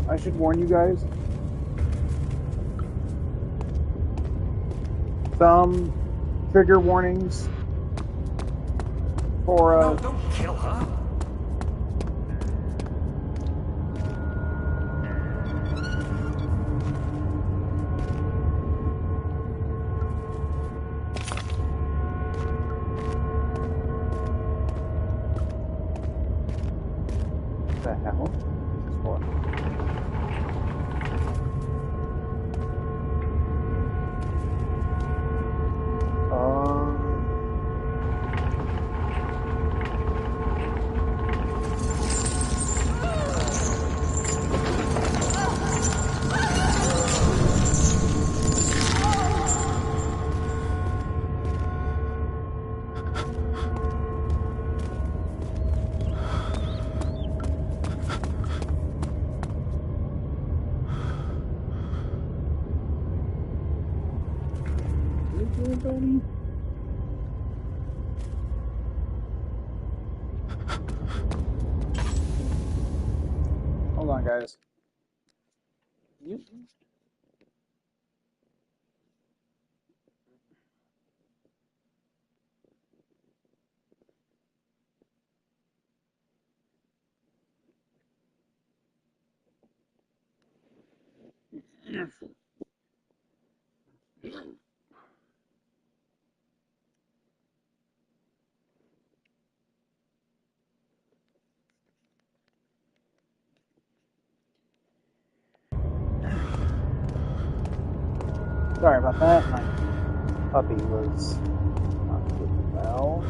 I should warn you guys. Some trigger warnings for No, don't kill her! What the hell? What's this for? Everybody? Hold on, guys. Sorry about that. My puppy was not doing well.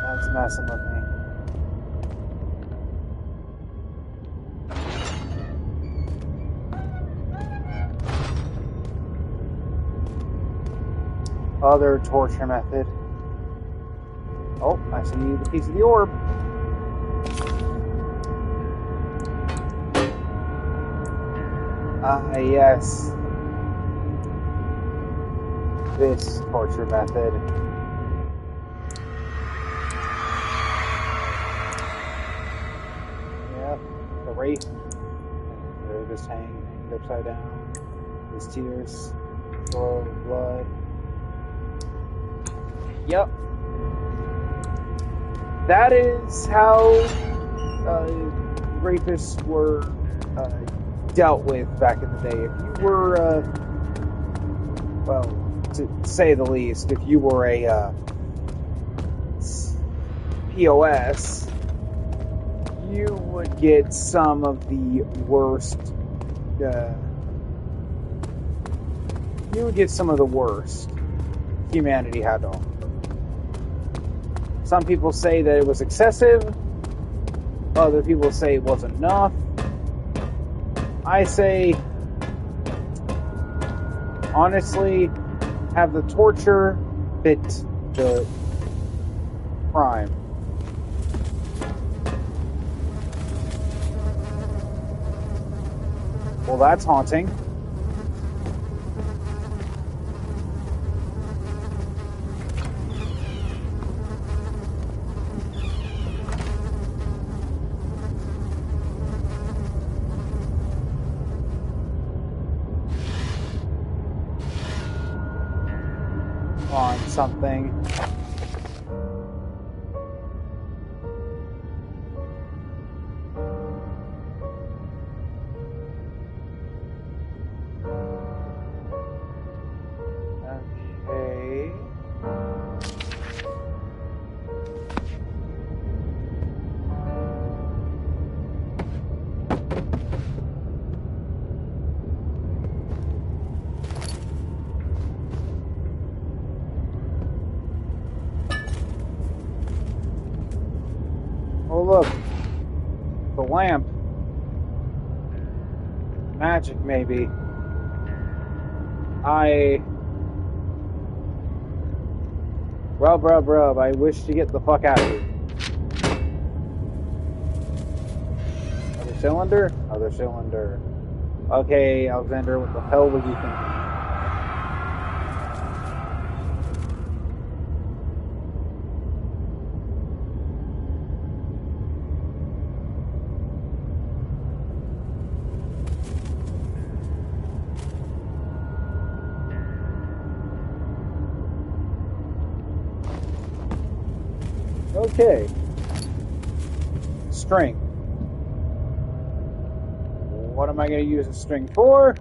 That's messing with me. Other torture method. Oh, I see the piece of the orb. Ah, yes. This torture method. Yep, the wraith. They're just hanging. turned upside down. His tears, flow of blood. Yep. That is how rapists were dealt with back in the day. If you were, well, to say the least, if you were a POS, you would get some of the worst. You would get some of the worst humanity had to offer. Some people say that it was excessive. Other people say it wasn't enough. I say, honestly, have the torture fit the crime. Well, that's haunting. On something. Okay. Oh look, the lamp. Magic, maybe. Rub, I wish to get the fuck out of here. Other cylinder? Other cylinder. Okay, Alexander, what the hell were you thinking? Okay. String. What am I going to use a string for?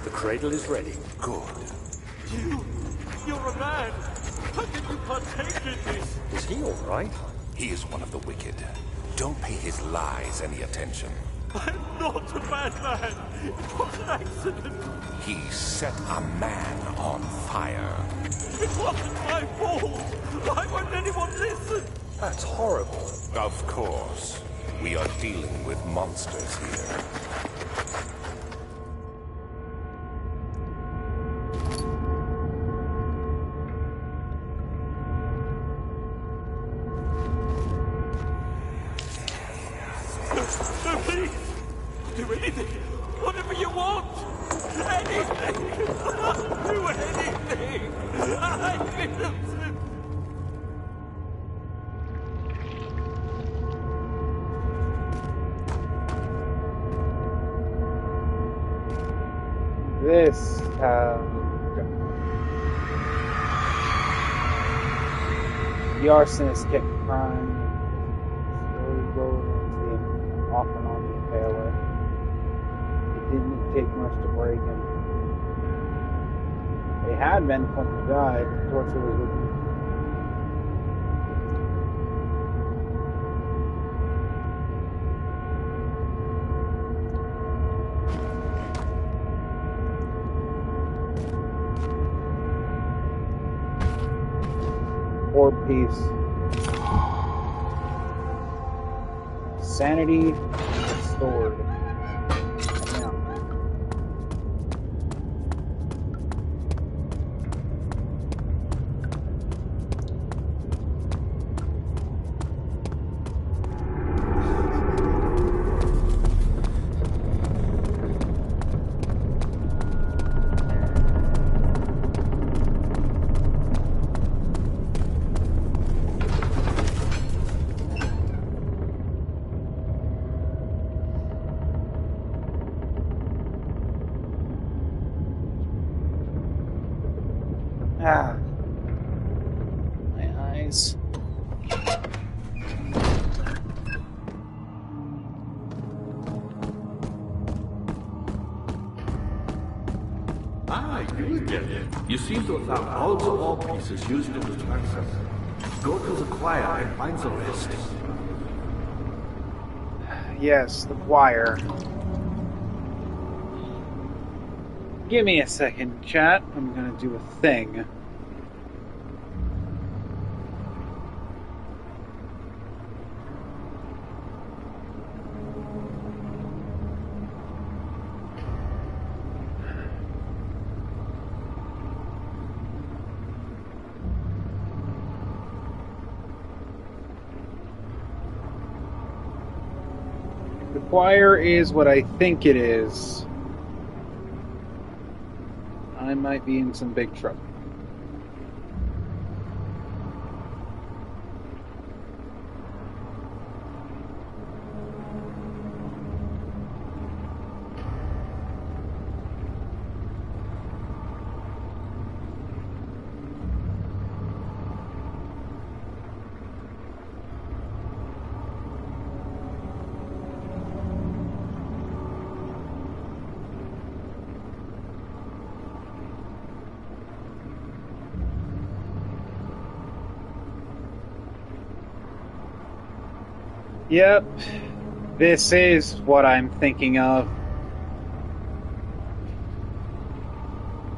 The cradle is ready. Good. You're a man. How can you partake in this? Is he all right? He is one of the wicked. Don't pay his lies any attention. I'm not a bad man. It was an accident. He set a man on fire. It wasn't my fault. Why won't anyone listen? That's horrible. Of course. We are dealing with monsters here. No, please. Do anything. Whatever you want. Anything. I'll do anything. I'm innocent. This, the arsonist kept crying, slowly rolled into the off and on the impaler. It didn't take much to break him. They had been when he died. The torture was with him. Or peace. Sanity restored. Yeah. Ah. My eyes. Ah, you again. You seem to have found all the wall pieces used in the transfer. Go to the choir and find the rest. Yes, the choir. Give me a second, chat. I'm gonna do a thing. The choir is what I think it is. I might be in some big trouble. Yep, this is what I'm thinking of.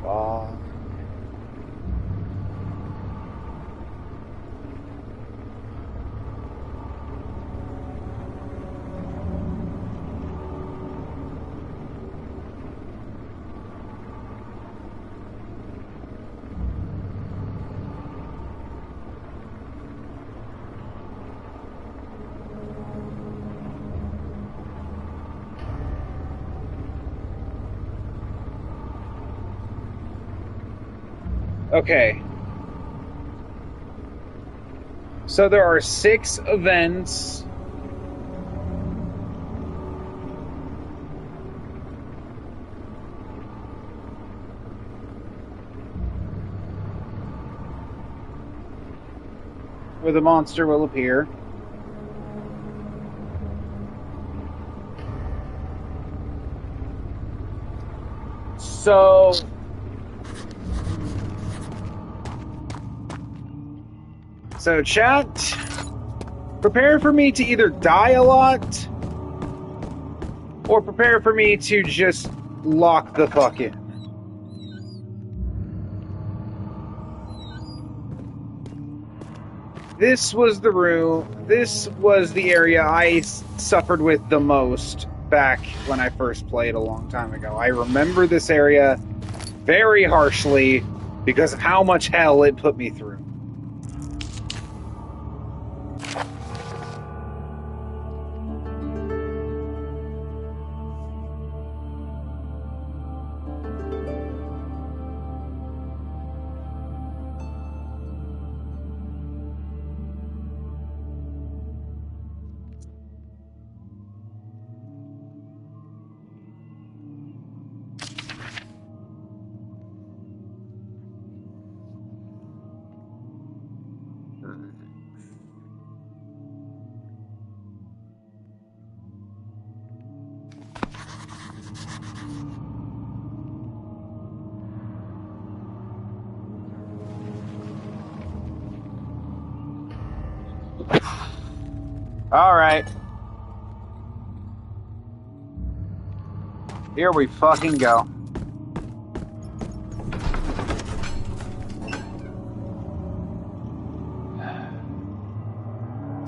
Oh. Okay. So there are 6 events. Where the monster will appear. So chat, prepare for me to either die a lot or prepare for me to just lock the fuck in. This was the room, this was the area I suffered with the most back when I first played a long time ago. I remember this area very harshly because of how much hell it put me through. All right. Here we fucking go.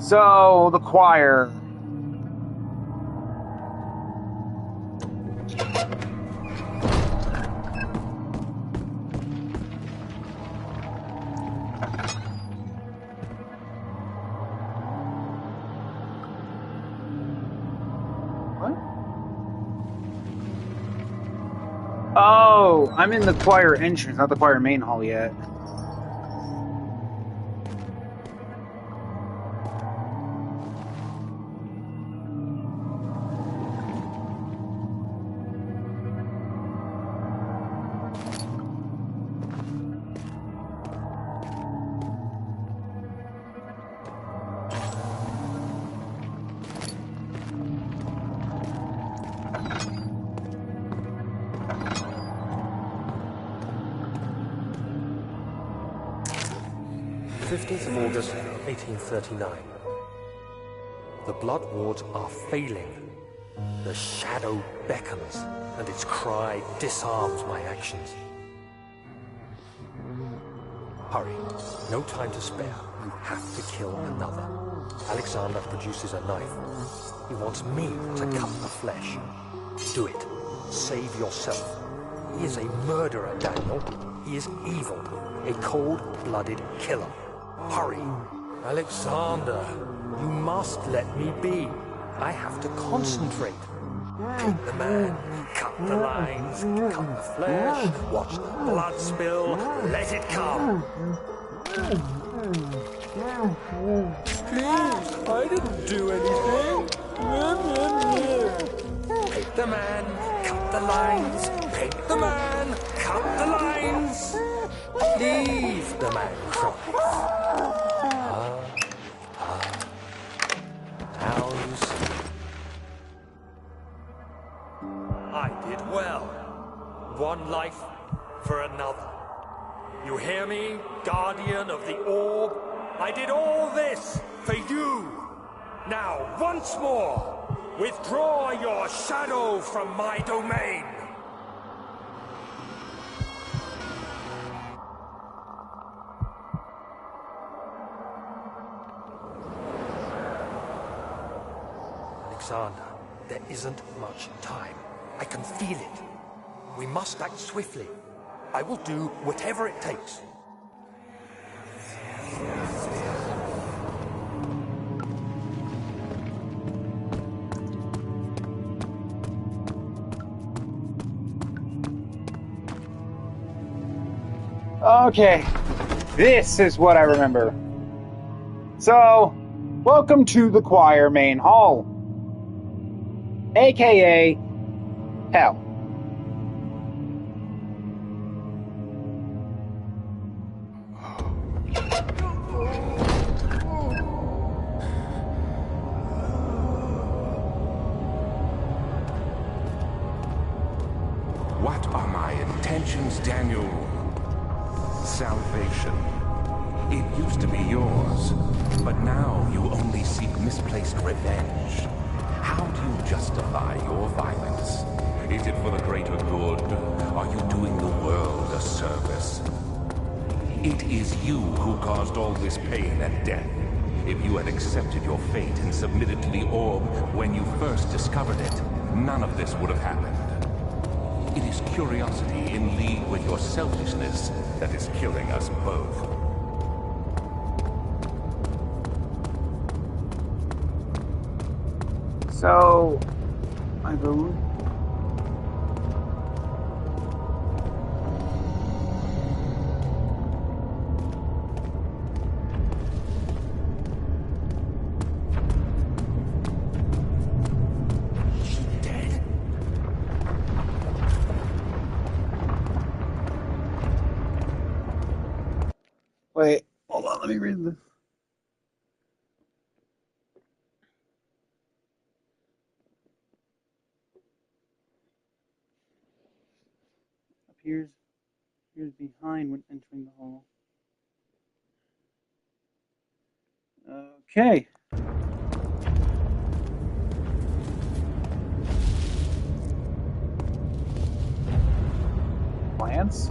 So, the choir. Oh, I'm in the choir entrance, not the choir main hall yet. August 1839. The Blood Wards are failing. The shadow beckons, and its cry disarms my actions. Hurry. No time to spare. You have to kill another. Alexander produces a knife. He wants me to cut the flesh. Do it. Save yourself. He is a murderer, Daniel. He is evil. A cold-blooded killer. Hurry. Alexander, you must let me be. I have to concentrate. Take the man, cut the lines, cut the flesh, watch the blood spill, let it come. Please, I didn't do anything. Take the man, cut the lines, take the man, cut the lines. Leave the man cry. Now you see. I did well. One life for another. You hear me, guardian of the orb? I did all this for you. Now, once more, withdraw your shadow from my domain. Alexander, there isn't much time. I can feel it. We must act swiftly. I will do whatever it takes. Okay, this is what I remember. So, welcome to the choir main hall, aka hell. What are my intentions, Daniel? Salvation. It used to be yours, but now you only seek misplaced revenge. How do you justify your violence? Is it for the greater good? Are you doing the world a service? It is you who caused all this pain and death. If you had accepted your fate and submitted to the orb when you first discovered it, none of this would have happened. It is curiosity in league with your selfishness that is killing us both. So, I believe. Wait, hold on, let me read this. Appears behind when entering the hall. Okay. Plants.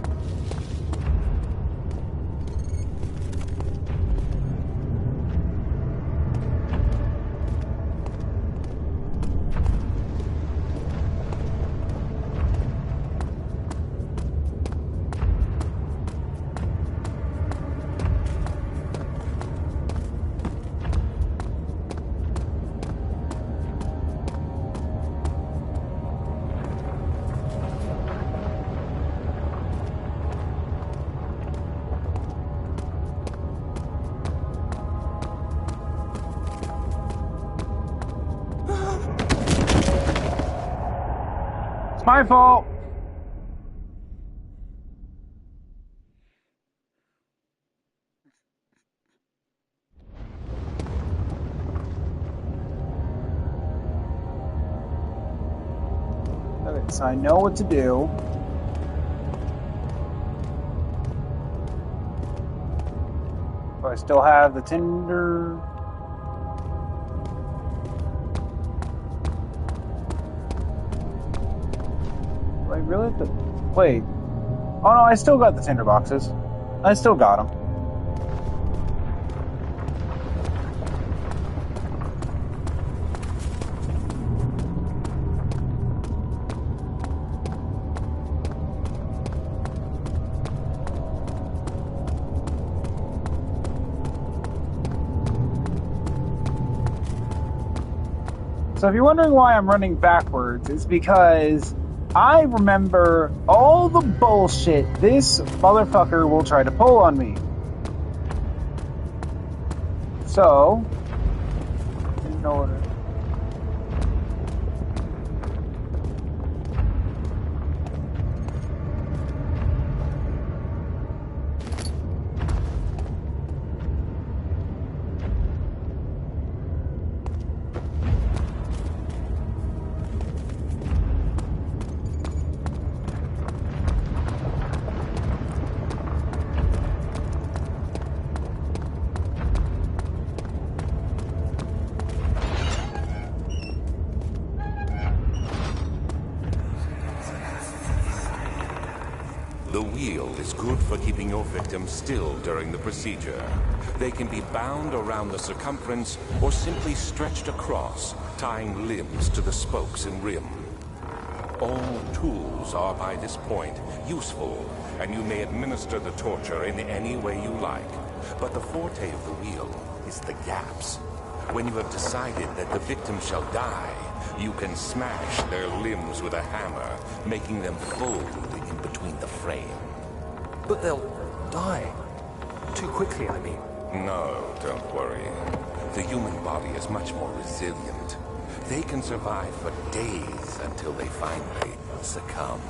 It's my fault. Okay, so I know what to do. Do I still have the tinder? Do I really have to... Wait. Oh no, I still got the tinder boxes. I still got them. So if you're wondering why I'm running backwards, it's because I remember all the bullshit this motherfucker will try to pull on me. So, in order. The wheel is good for keeping your victim still during the procedure. They can be bound around the circumference or simply stretched across, tying limbs to the spokes and rim. All tools are by this point useful, and you may administer the torture in any way you like. But the forte of the wheel is the gaps. When you have decided that the victim shall die, you can smash their limbs with a hammer, making them fold in between the frame. But they'll die. Too quickly, I mean. No, don't worry. The human body is much more resilient. They can survive for days until they finally succumb.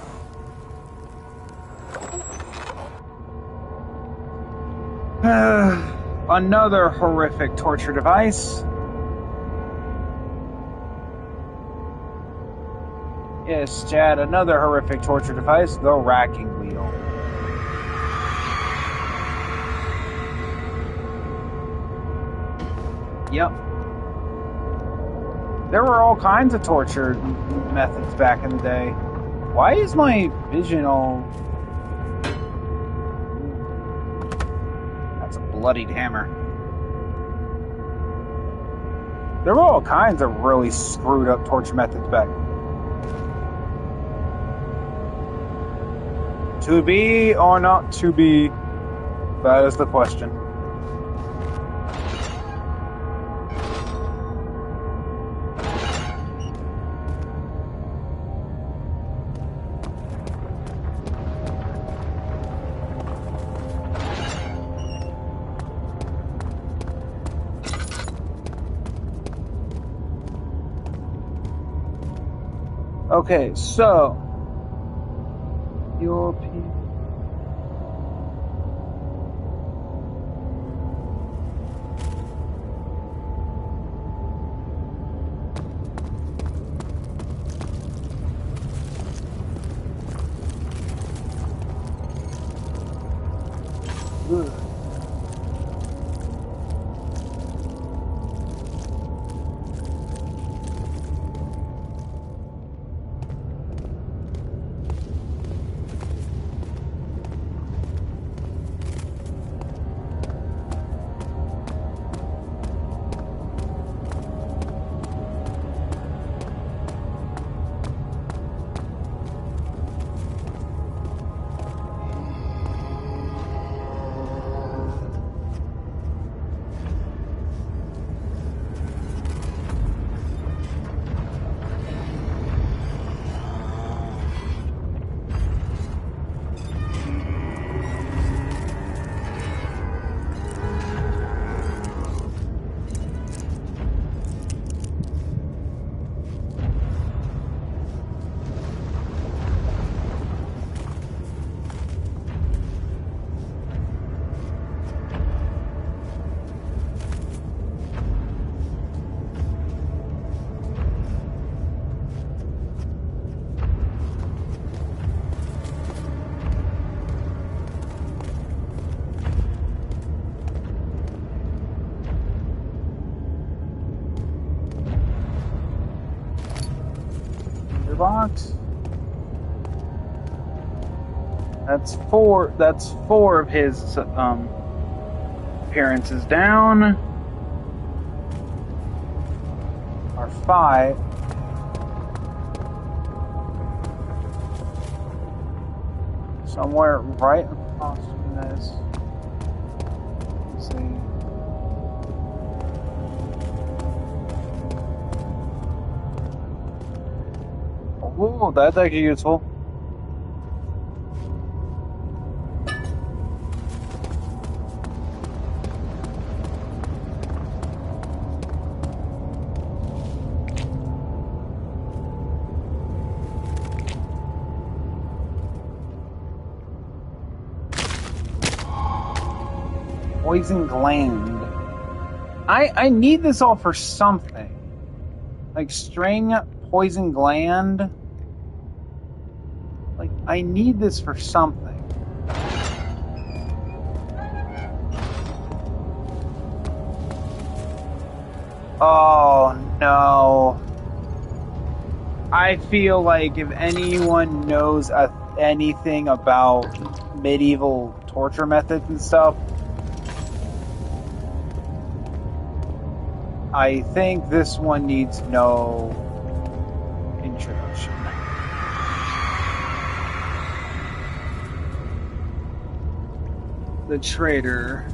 Another horrific torture device. Yes, Chad, another horrific torture device, the racking wheel. Yep. There were all kinds of torture methods back in the day. Why is my vision all... That's a bloodied hammer. There were all kinds of really screwed up torture methods back. To be or not to be? That is the question. Okay, so European. Ugh. box. That's four. That's four of his appearances down. Or five. Somewhere right across from this. Let's see. Oh, that's actually useful. Poison gland. I need this all for something. Like string, poison gland. Like, I need this for something. Oh no. I feel like if anyone knows anything about medieval torture methods and stuff, I think this one needs no introduction. The traitor.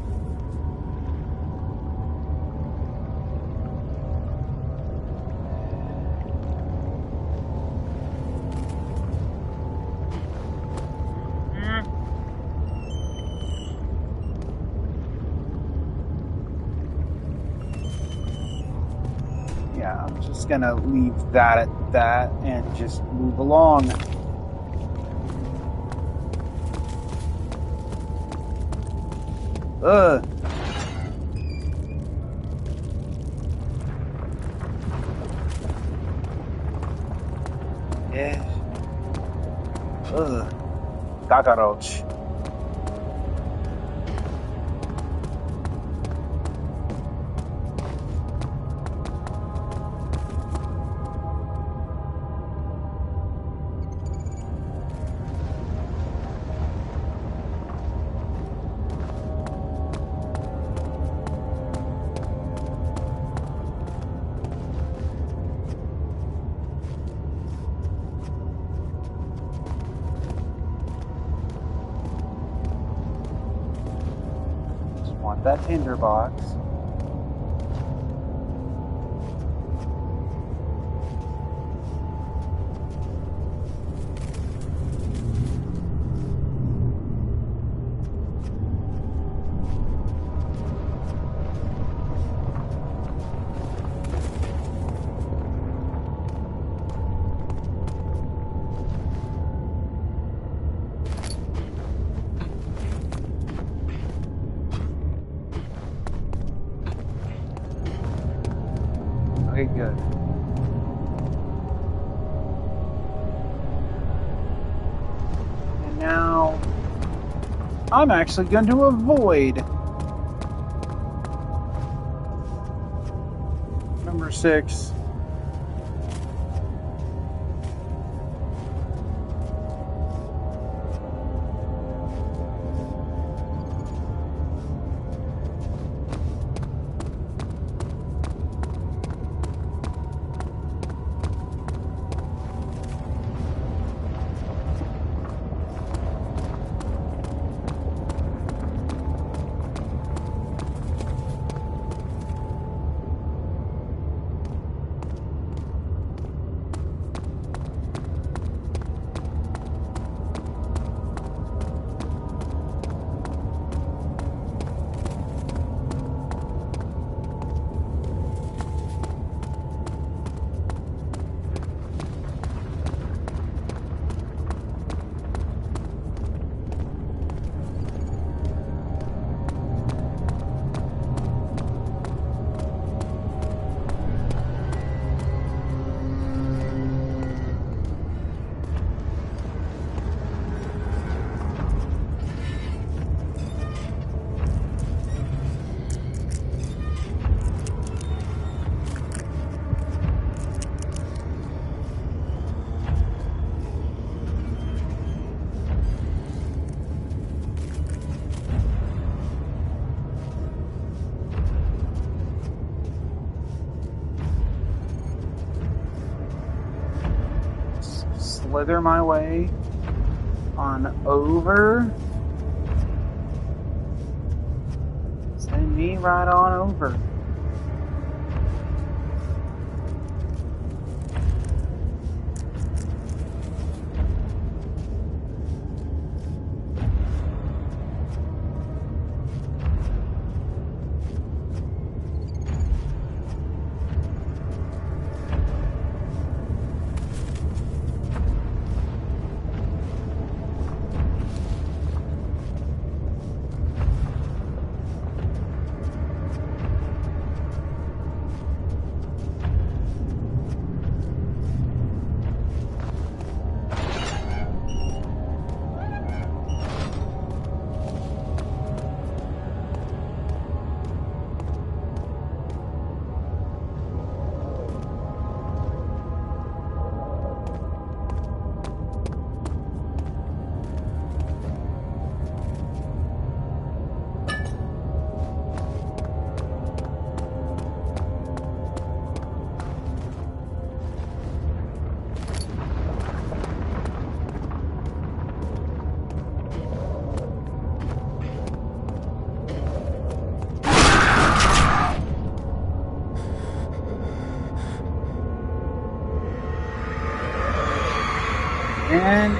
Yeah, I'm just gonna leave that at that and just move along. Ugh. Yeah. Ugh. Cockroach. That tinderbox. Okay, good. And now I'm actually going to avoid number 6. slither my way on over. Send me right on over. And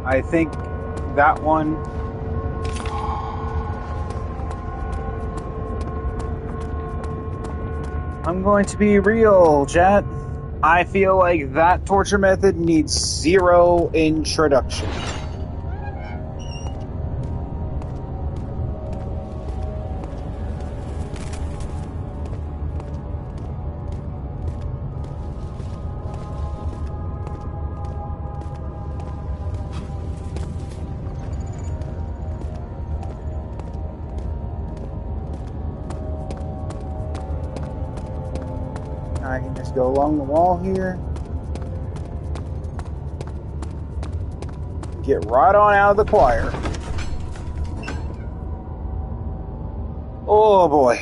I think that one I'm going to be real, chat. I feel like that torture method needs zero introduction. I can just go along the wall here. Get right on out of the choir. Oh boy.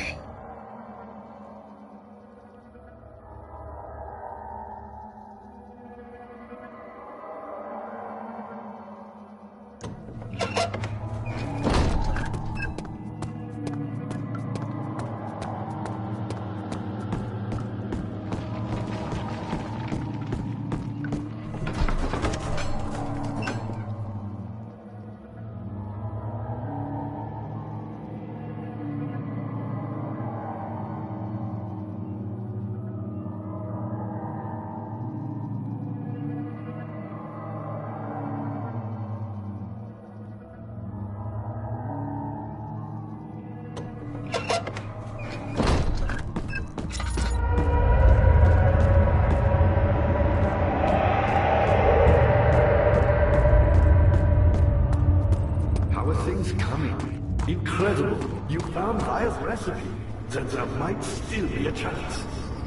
Incredible! You found Vaya's recipe. Then there might still be a chance.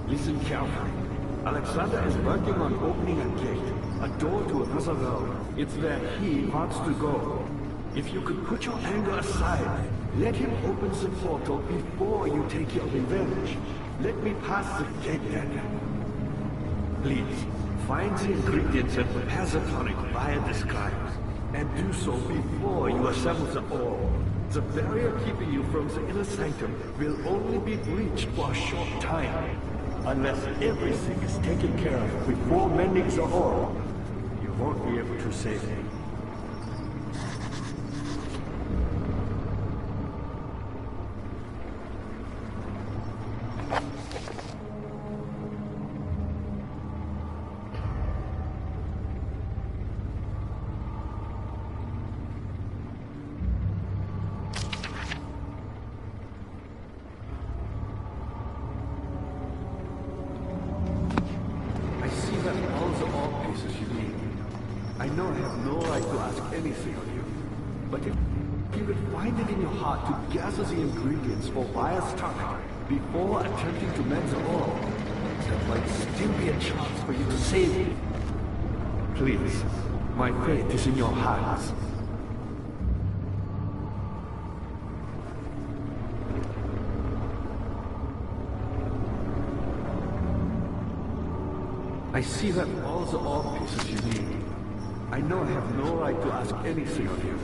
Listen carefully. Alexander is working on opening a gate, a door to another realm. It's where he wants to go. If you could put your anger aside, let him open the portal before you take your revenge. Let me pass the gate then. Please, find the ingredients and prepare the tonic Vaya describes. And do so before you assemble the orb. The barrier keeping you from the inner sanctum will only be breached for a short time. Unless everything is taken care of before mending the orb, you won't be able to save me. I know I have no right to ask anything of you, but if you could find it in your heart to gather the ingredients for Vaya's tonic before attempting to mend the orb, there might still be a chance for you to save me. Please, my fate is in your hands. I see that all the orb pieces you need. I know I have no right to ask anything of you,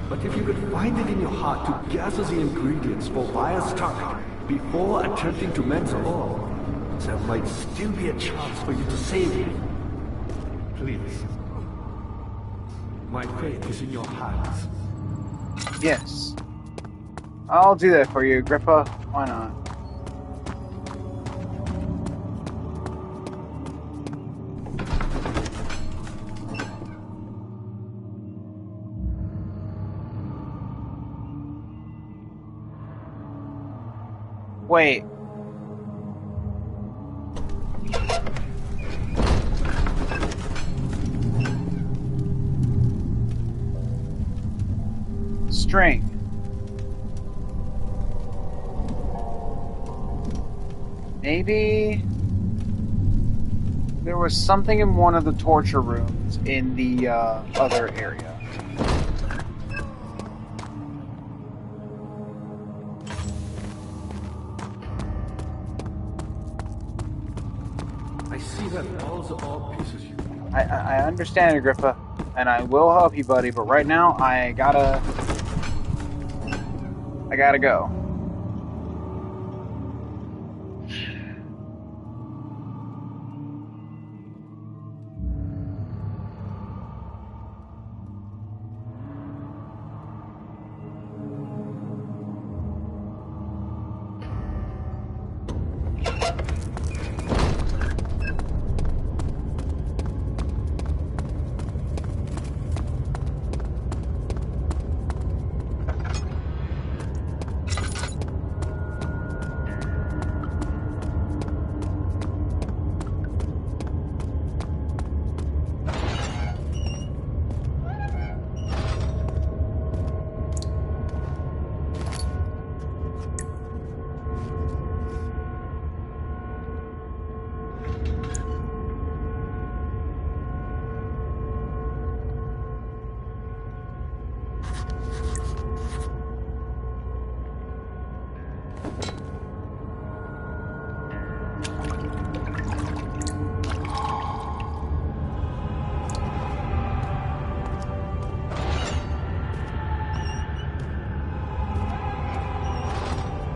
but if you could find it in your heart to gather the ingredients for Vire's tonic before attempting to mend the orb, there might still be a chance for you to save him. Please. My fate is in your hands. Yes. I'll do that for you, Agrippa. Why not? Wait. String. Maybe there was something in one of the torture rooms in the other area. I see that all the orb pieces you... I understand, Agrippa, and I will help you, buddy, but right now I gotta go.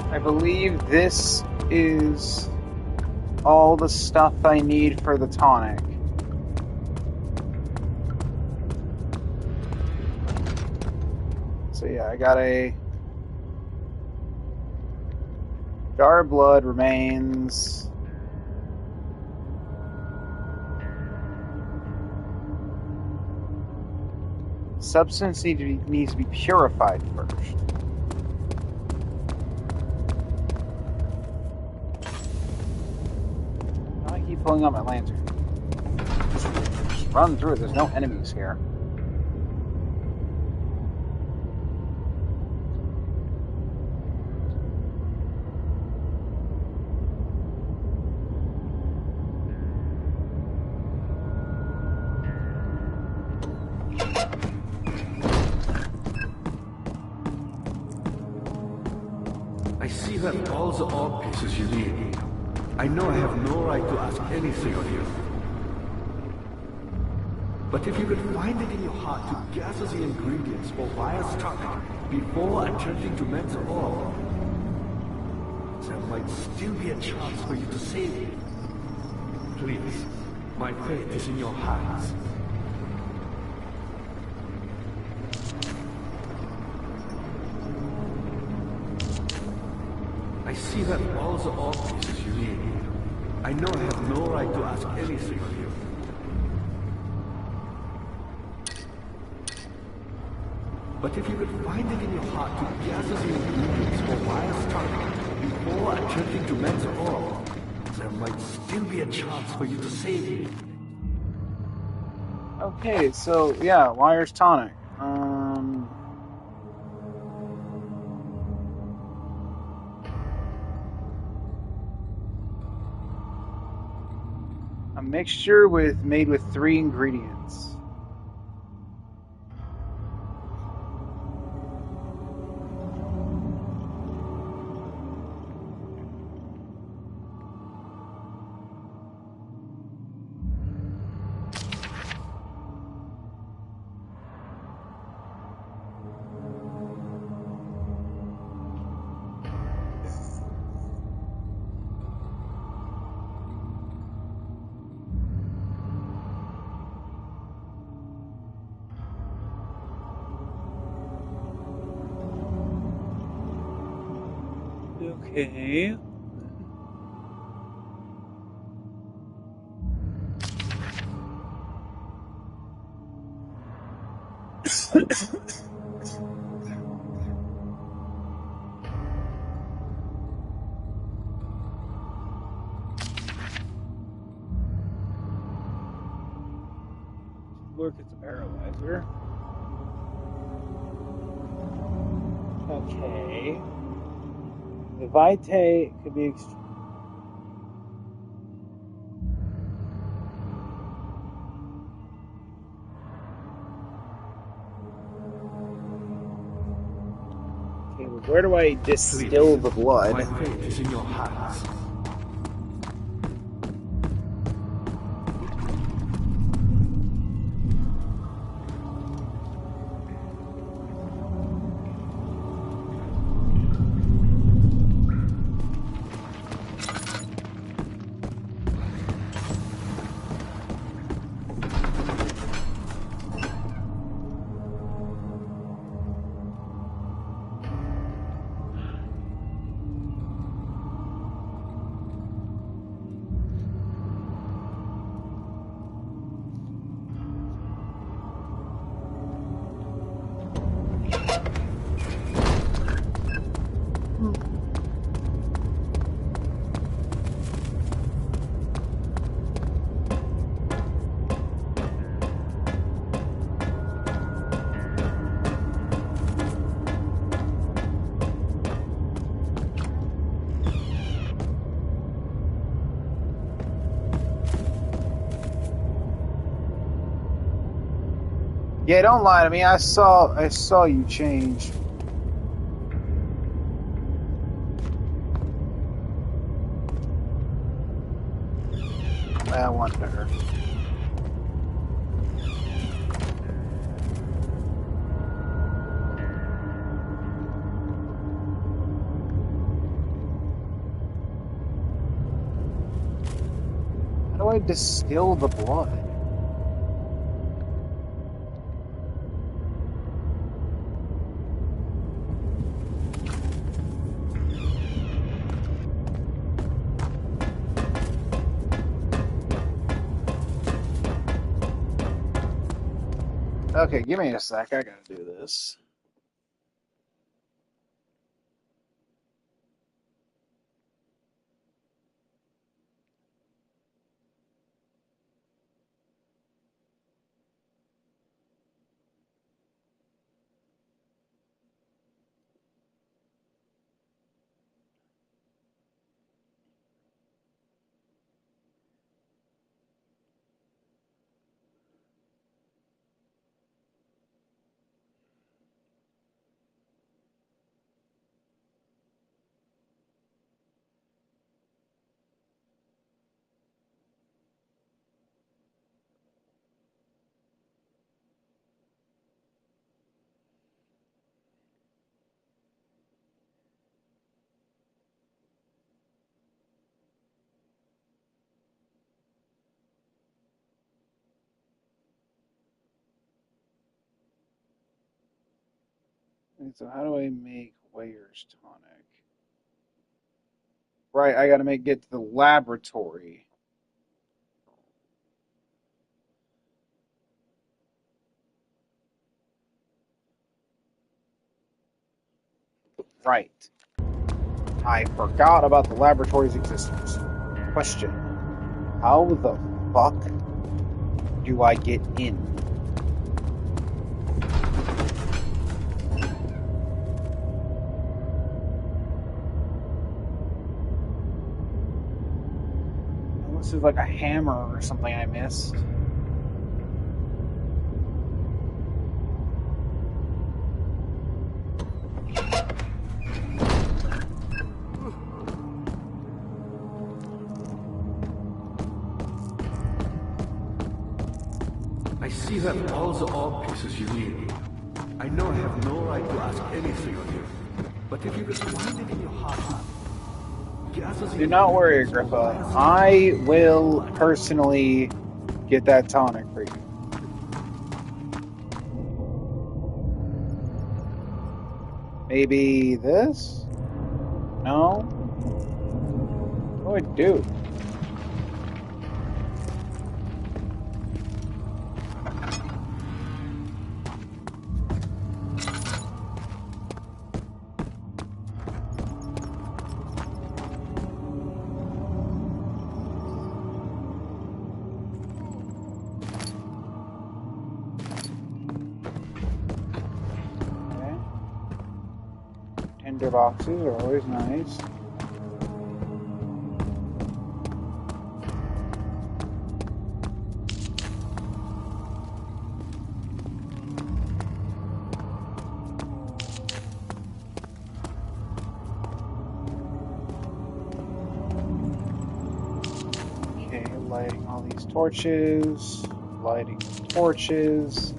I believe this is all the stuff I need for the tonic. So yeah, I got a jar of blood remains. Substance needs to be purified first. I keep pulling out my lantern. Just run through it. There's no enemies here. I see that all the orb pieces you need. I know I have no right to ask anything of you. But if you could find it in your heart to gather the ingredients for Vire's tonic before attempting to mend the orb, there might still be a chance for you to save me. Please, my fate is in your hands. I see that all the orb pieces you need. I know I have no right to ask anything of you. But if you could find it in your heart to gather the ingredients for Vire's tonic before attempting to mend the orb, there might still be a chance for you to save me. Okay, so yeah, Wire's tonic. A mixture made with 3 ingredients. Okay. Look, it's a paralyzer. Okay. The Vitae could be okay, well, where do I distill the blood? My fate is in your hands. Yeah, don't lie to me. I saw you change. I wonder. How do I distill the blood? Okay, give me a sec. I gotta do this. And so how do I make Weyer's tonic? Right, I gotta get to the laboratory. Right. I forgot about the laboratory's existence. Question. How the fuck do I get in? This is like a hammer or something I missed. I see that all the orb pieces you need. I know I have no right to ask anything of you, but if you just find it in your heart, do not worry, Agrippa. I will personally get that tonic for you. Maybe this? No? What do I do? Tinder boxes are always nice. Okay, lighting all these torches, lighting the torches.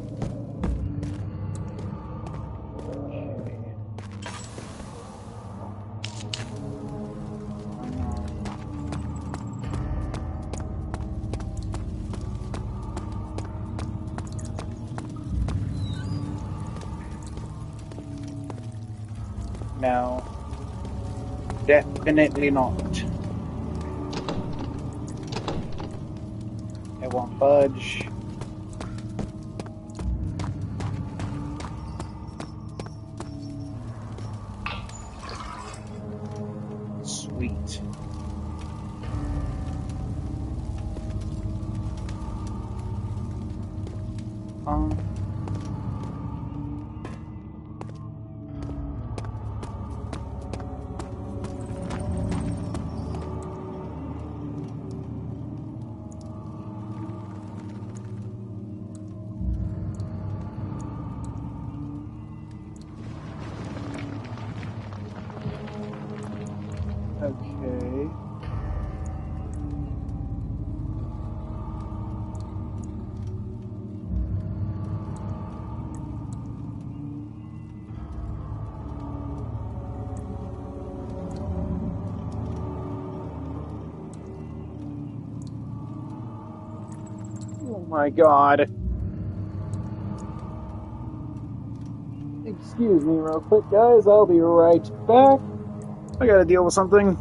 No. Definitely not. It won't budge. Sweet. Okay. Oh my god. Excuse me real quick, guys. I'll be right back. I gotta deal with something.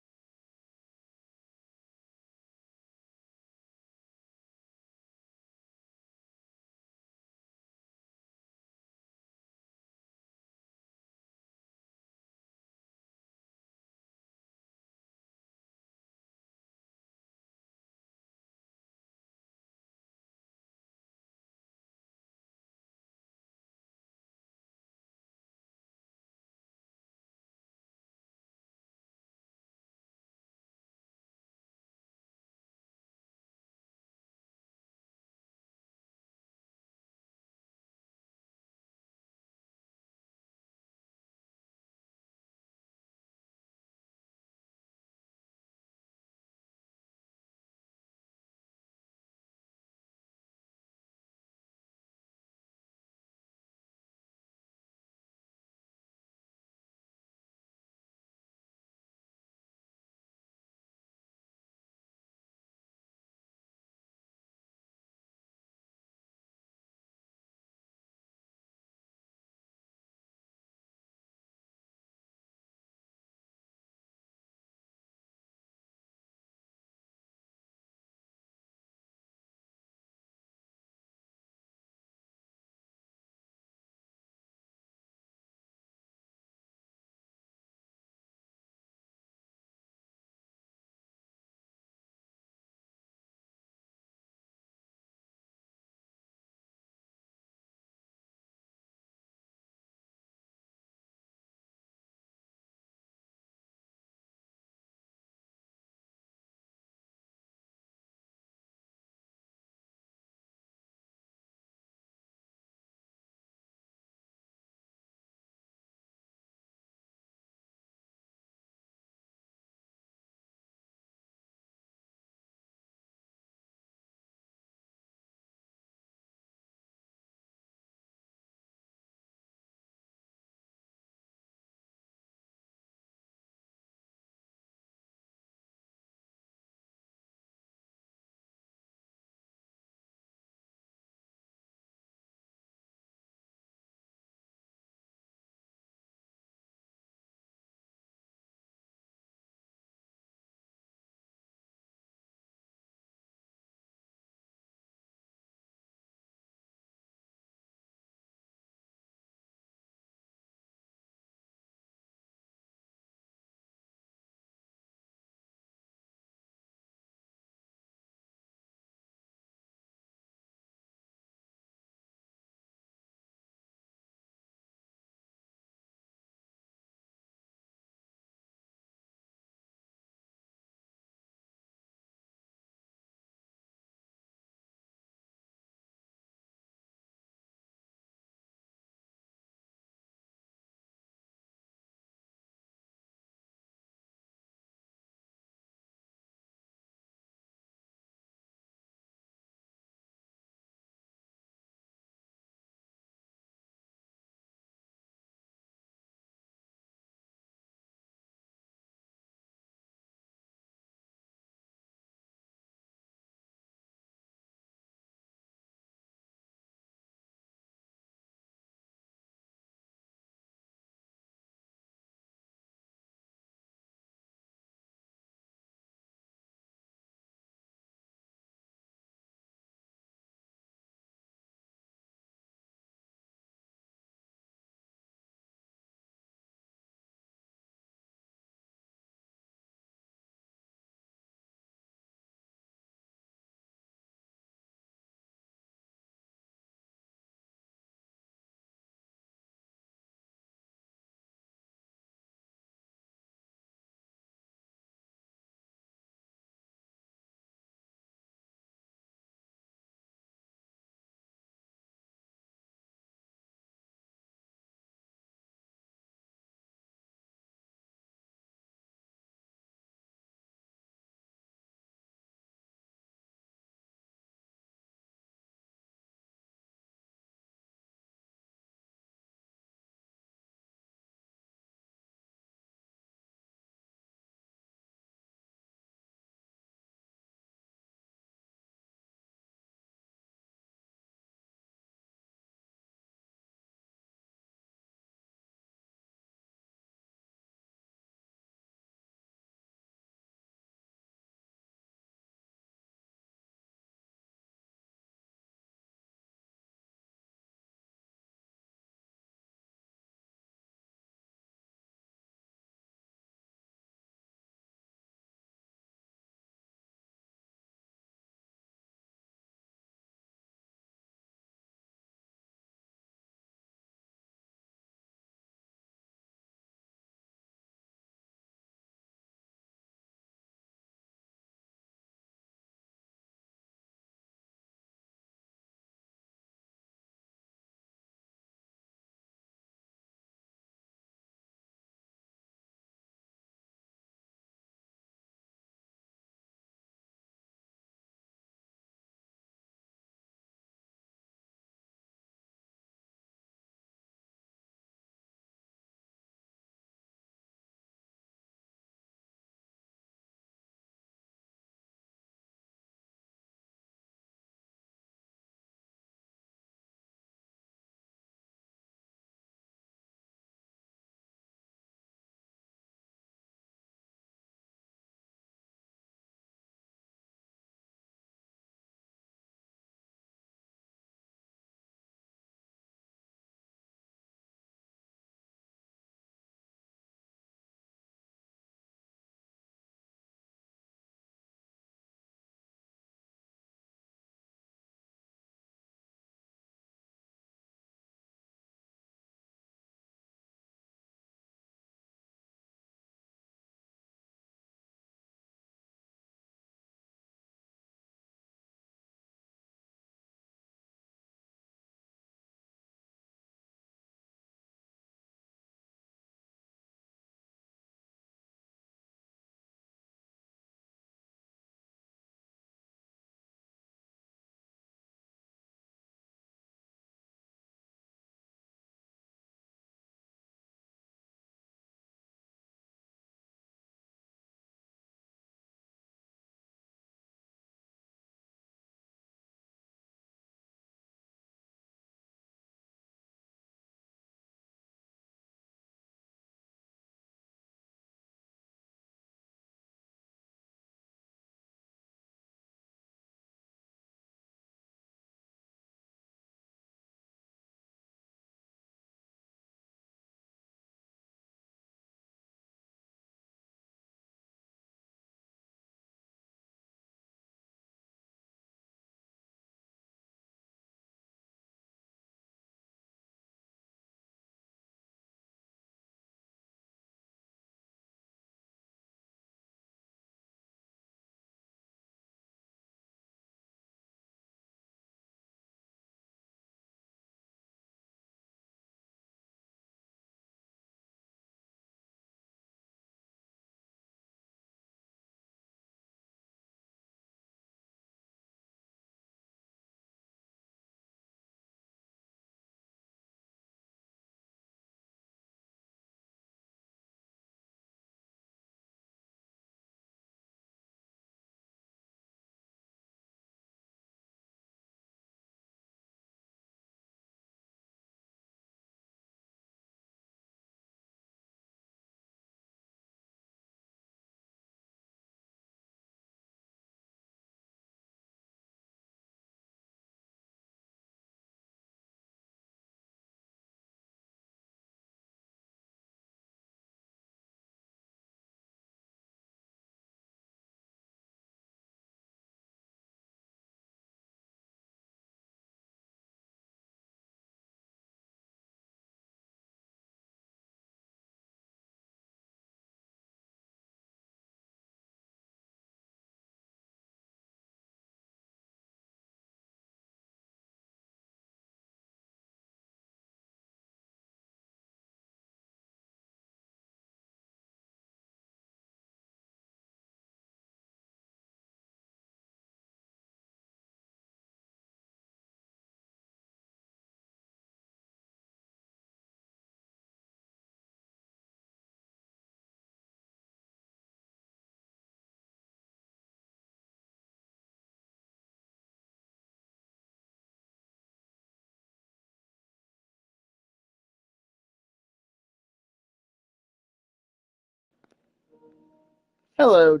Hello,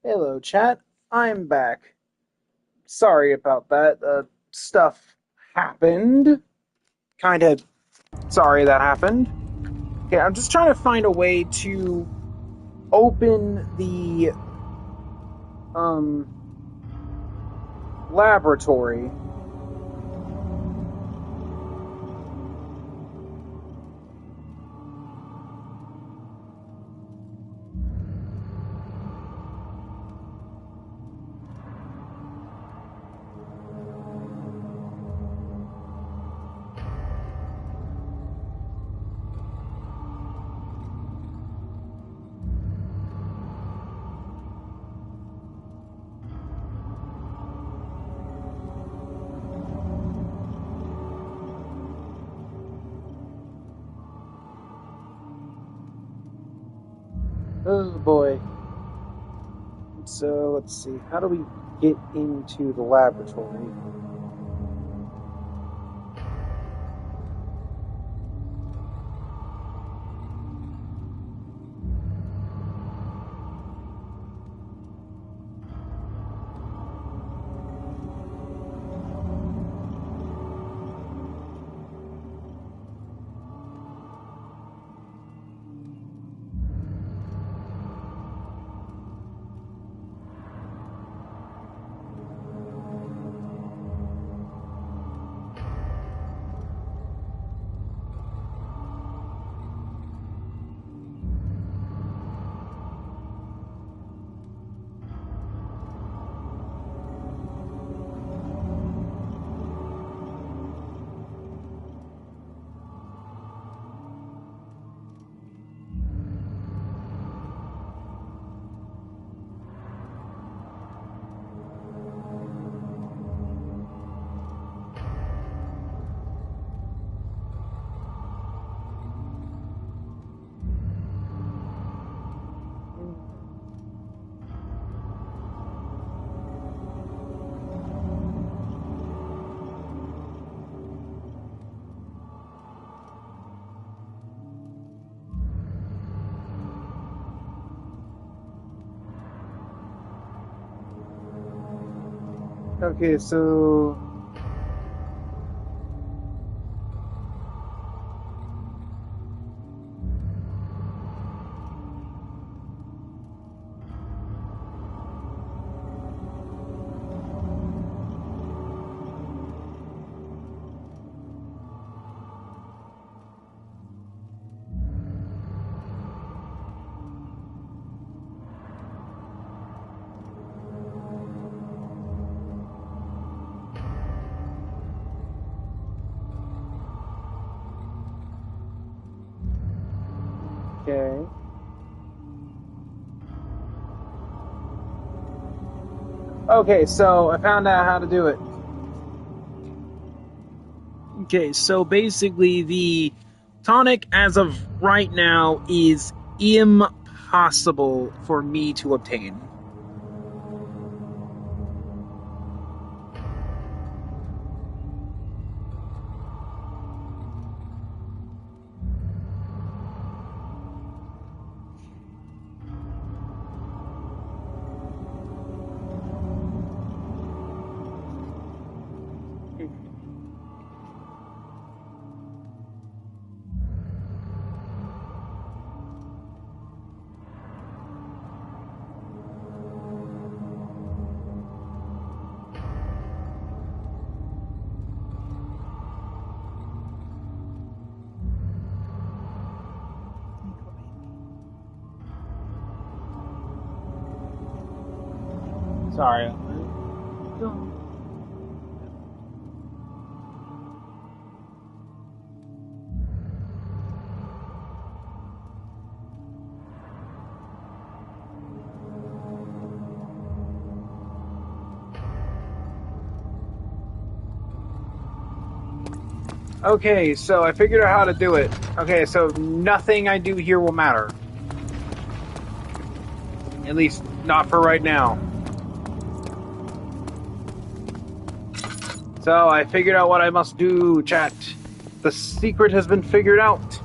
hello, chat. I'm back. Sorry about that. Stuff happened. Kind of sorry that happened. Okay, I'm just trying to find a way to open the laboratory. Oh boy. So let's see. How do we get into the laboratory? Okay, so okay. Okay, so I found out how to do it. Okay, so basically the tonic as of right now is impossible for me to obtain. Sorry. Okay, so I figured out how to do it. Okay, so nothing I do here will matter. At least, not for right now. So I figured out what I must do, chat. The secret has been figured out.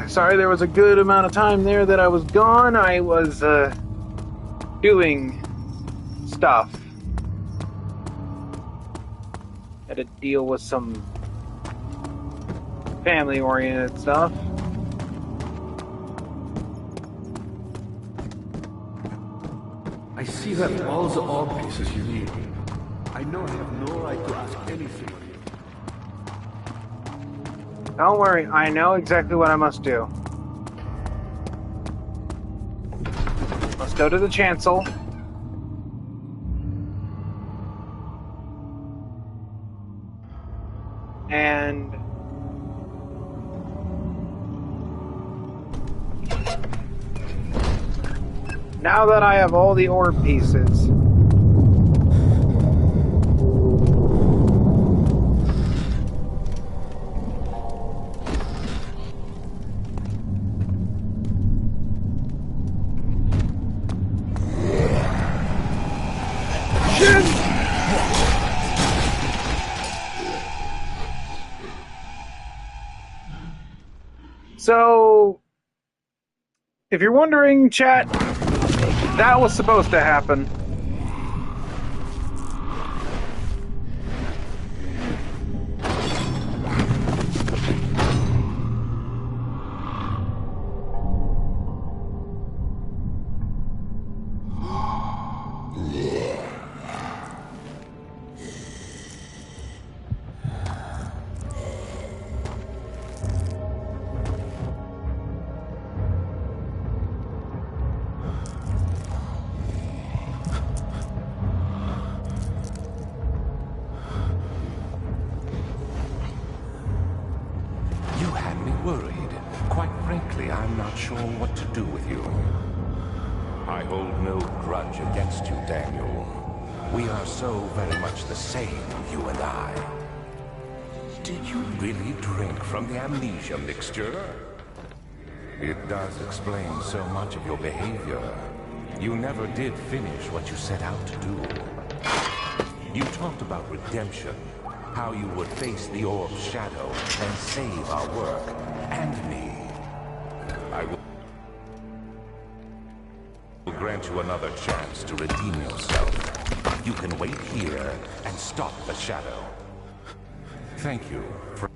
Sorry, there was a good amount of time there that I was gone. I was, doing stuff. Had to deal with some family-oriented stuff. I see that all the orb pieces you need. I know I have no right to ask anything of you. Don't worry, I know exactly what I must do. Let's go to the chancel. And now that I have all the orb pieces, so if you're wondering, chat, that was supposed to happen. Mixture? It does explain so much of your behavior. You never did finish what you set out to do. You talked about redemption, how you would face the orb's shadow and save our work, and me. I will grant you another chance to redeem yourself. You can wait here and stop the shadow. Thank you, friend.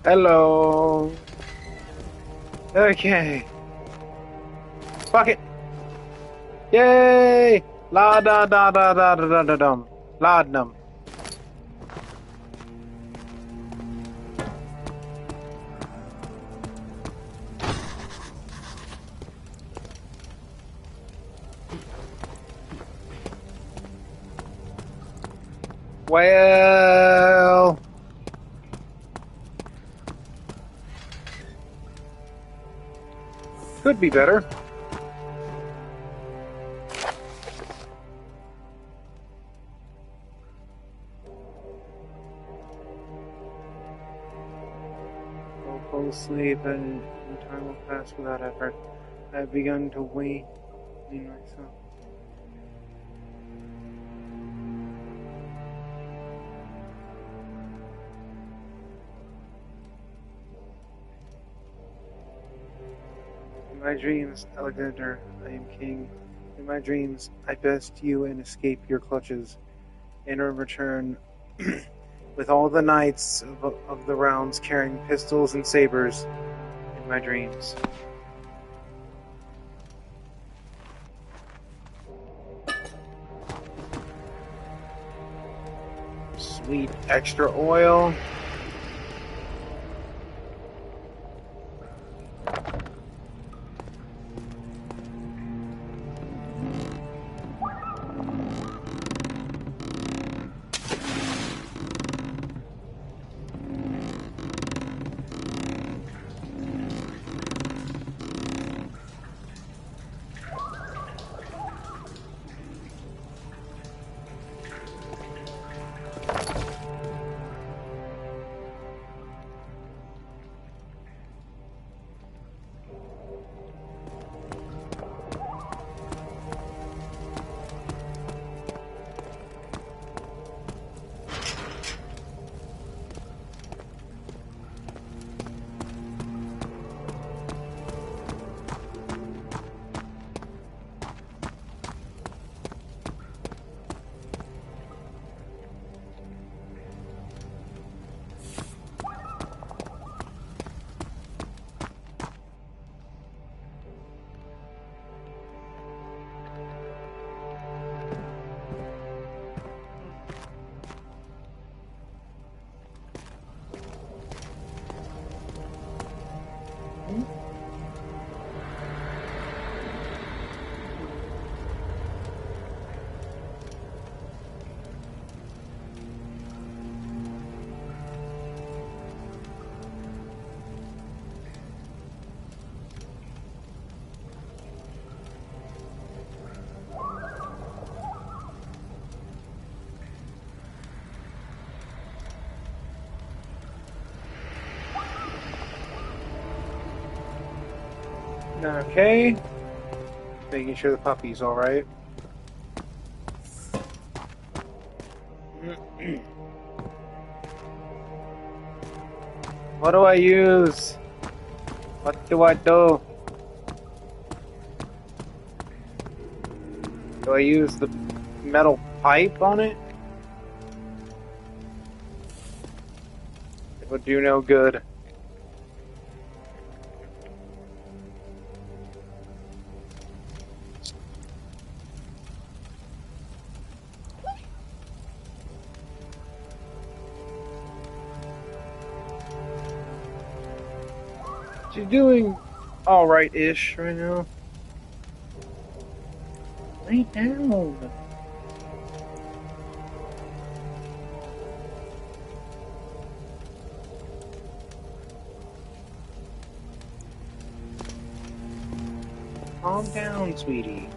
Hello. Okay. Fuck it. Yay! La da da da da da da da dum. Laudanum. Well, could be better. I'll fall asleep and time will pass without effort. I have begun to wean myself. In my dreams, Alexander, I am king In my dreams, I best you and escape your clutches. And in return, with all the knights of the realms carrying pistols and sabers in my dreams. Sweet extra oil. Okay. Making sure the puppy's alright. What do I use? What do I do? Do I use the metal pipe on it? It would do no good. She's doing alright-ish right now. Lay down. Calm down, sweetie.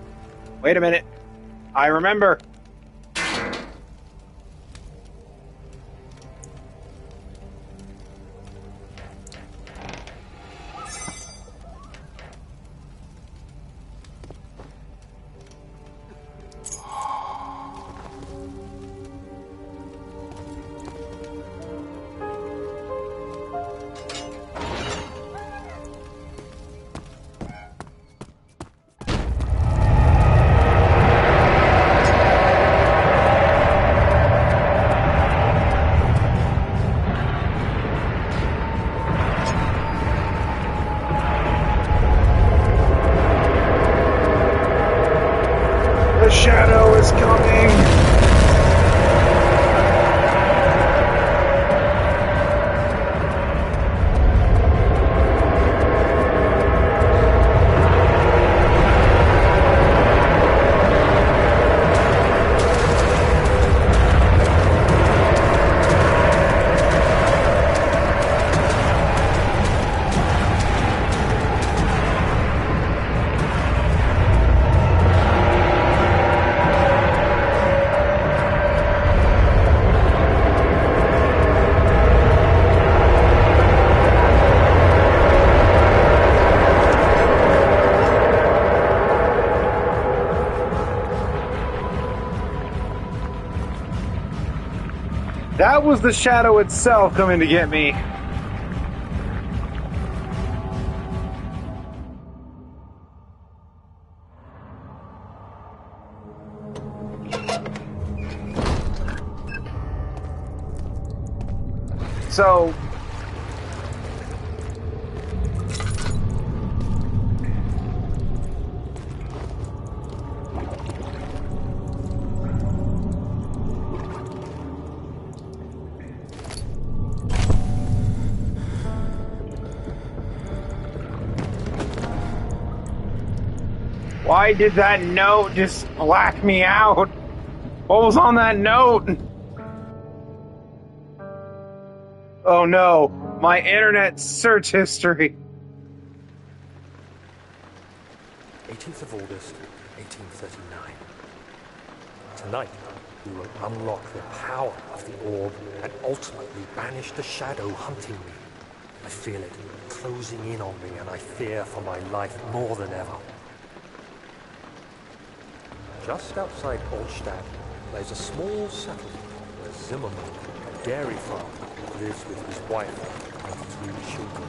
Wait a minute. I remember. The shadow is coming! That was the shadow itself coming to get me. So... Why did that note just black me out? What was on that note? Oh no, my internet search history. 18th of August, 1839. Tonight, we will unlock the power of the orb and ultimately banish the shadow hunting me. I feel it closing in on me, and I fear for my life more than ever. Just outside Altstadt lies a small settlement where Zimmerman, a dairy farmer, lives with his wife and 3 children.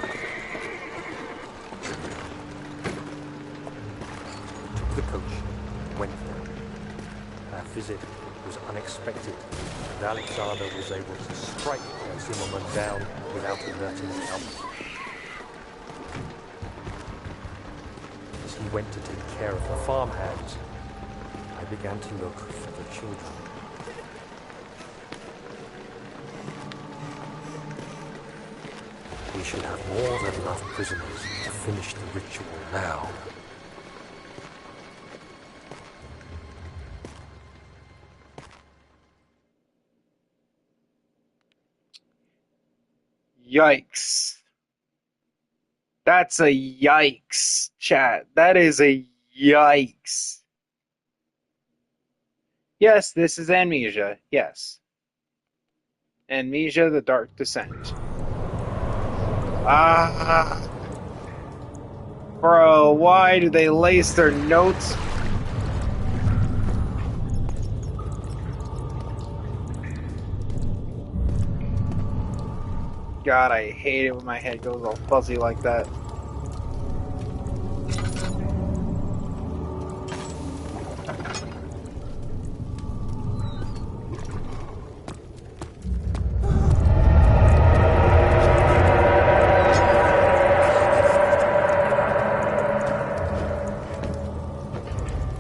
I took the coach and went there. Our visit was unexpected, and Alexander was able to strike Zimmerman down without alerting the others. As he went to take care of the farmhands, I began to look for the children. We should have more than enough prisoners to finish the ritual now. Yikes. That's a yikes, chat. That is a yikes. Yes, this is Amnesia. Yes. Amnesia: The Dark Descent. Bro, why do they lace their notes? God, I hate it when my head goes all fuzzy like that.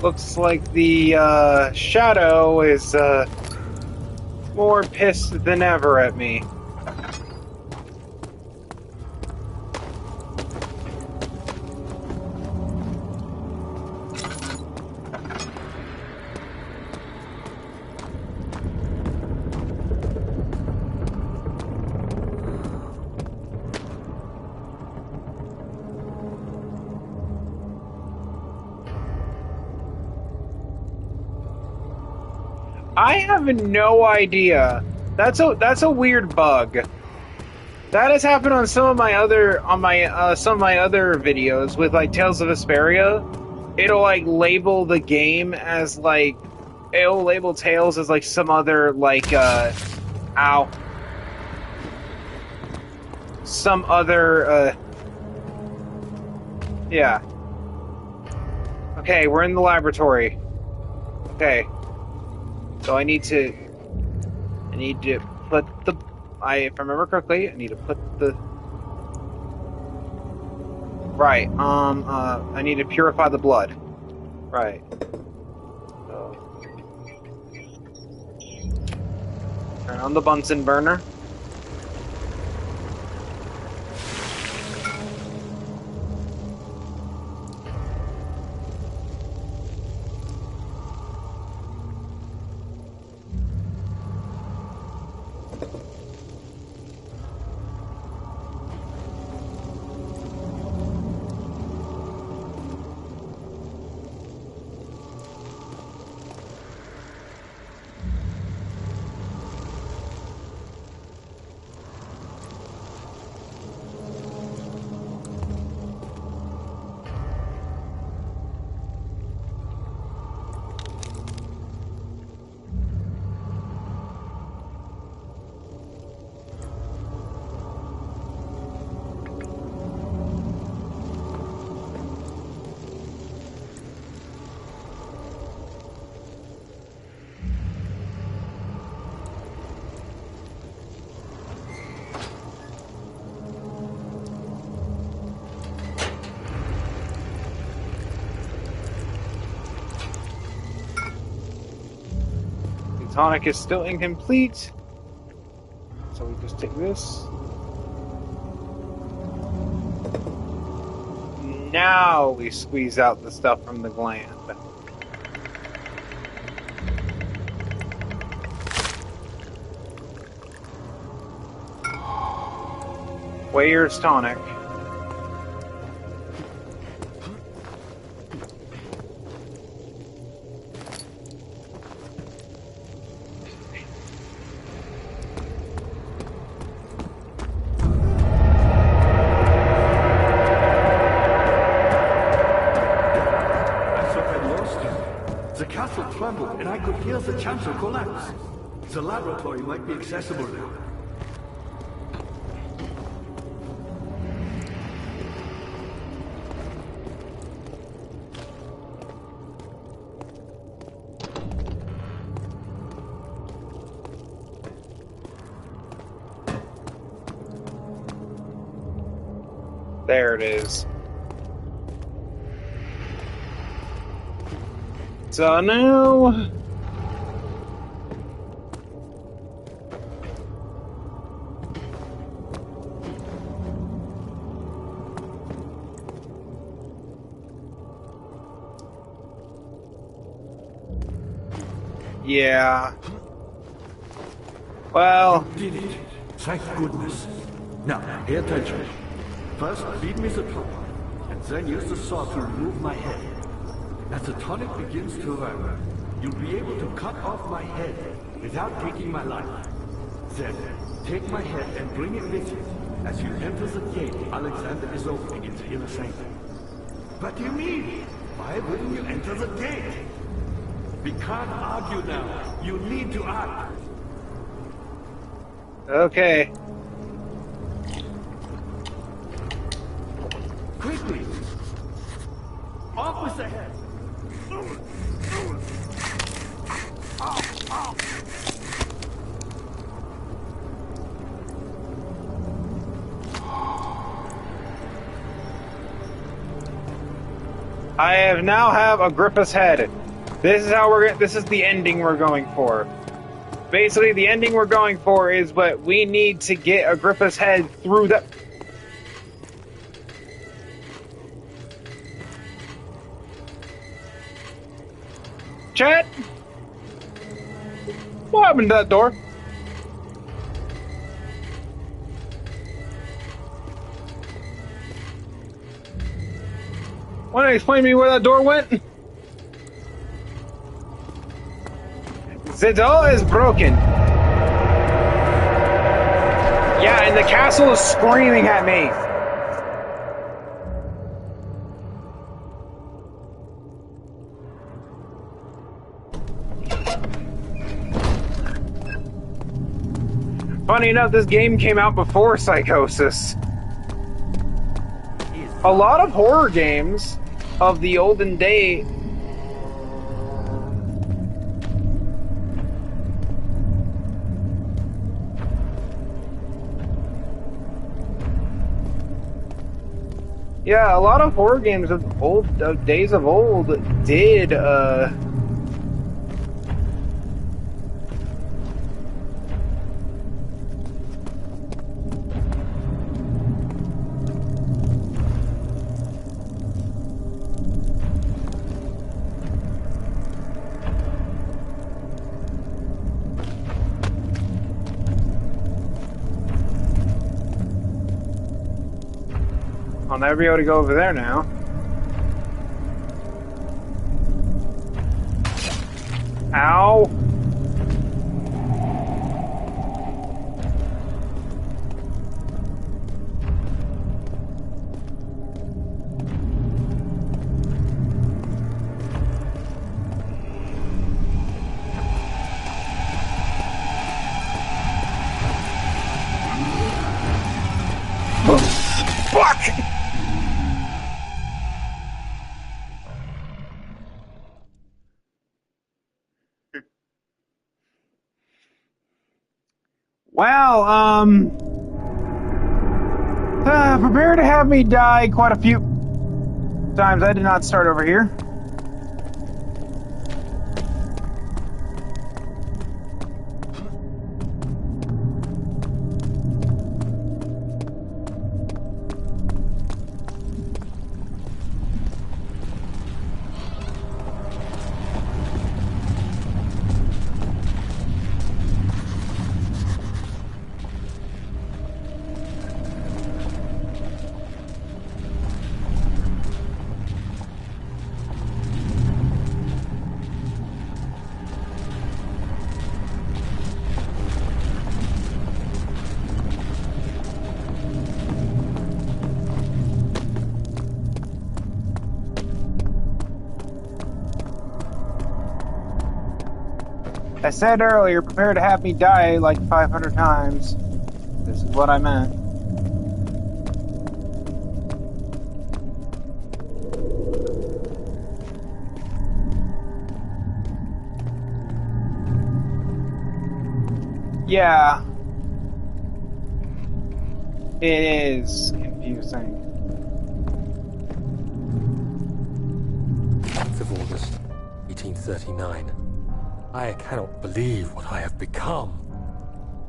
Looks like the shadow is more pissed than ever at me. I have no idea. That's a weird bug. That has happened on some of my other videos with like Tales of Vesperia. It'll like label the game as like it'll label Tales as like some other like some other yeah. Okay, we're in the laboratory. Okay. So I need to put the, if I remember correctly, I need to put the, right, I need to purify the blood. Right. So, turn on the Bunsen burner. Tonic is still incomplete. So we just take this. Now we squeeze out the stuff from the gland. Where's Tonic? Trembled, and I could hear the chancel collapse. The laboratory might be accessible now. There it is. So now... Yeah. Well... You did it. Thank goodness. Now, pay attention. First, feed me the tonic, and then use the saw to remove my head. As the tonic begins to work, you'll be able to cut off my head without taking my life. Then, take my head and bring it with you as you enter the gate Alexander is opening in the inner sanctum. What do you mean? Why wouldn't you enter the gate? We can't argue now. You need to act. Okay. Quickly! Off with the head! I have Agrippa's head. This is how this is the ending we're going for. Basically, the ending we're going for is what we need to get Agrippa's head through the... Chat? What happened to that door? Want to explain to me where that door went? The door is broken. Yeah, and the castle is screaming at me. Funny enough, this game came out before Psychosis. A lot of horror games of the olden day a lot of horror games of days of old did I'll never be able to go over there now. Ow! Fuck! Well, prepare to have me die quite a few times. I did not start over here. I said earlier, prepare to have me die like 500 times. This is what I meant. Yeah. It is confusing. 10th of August, 1839. I cannot believe what I have become.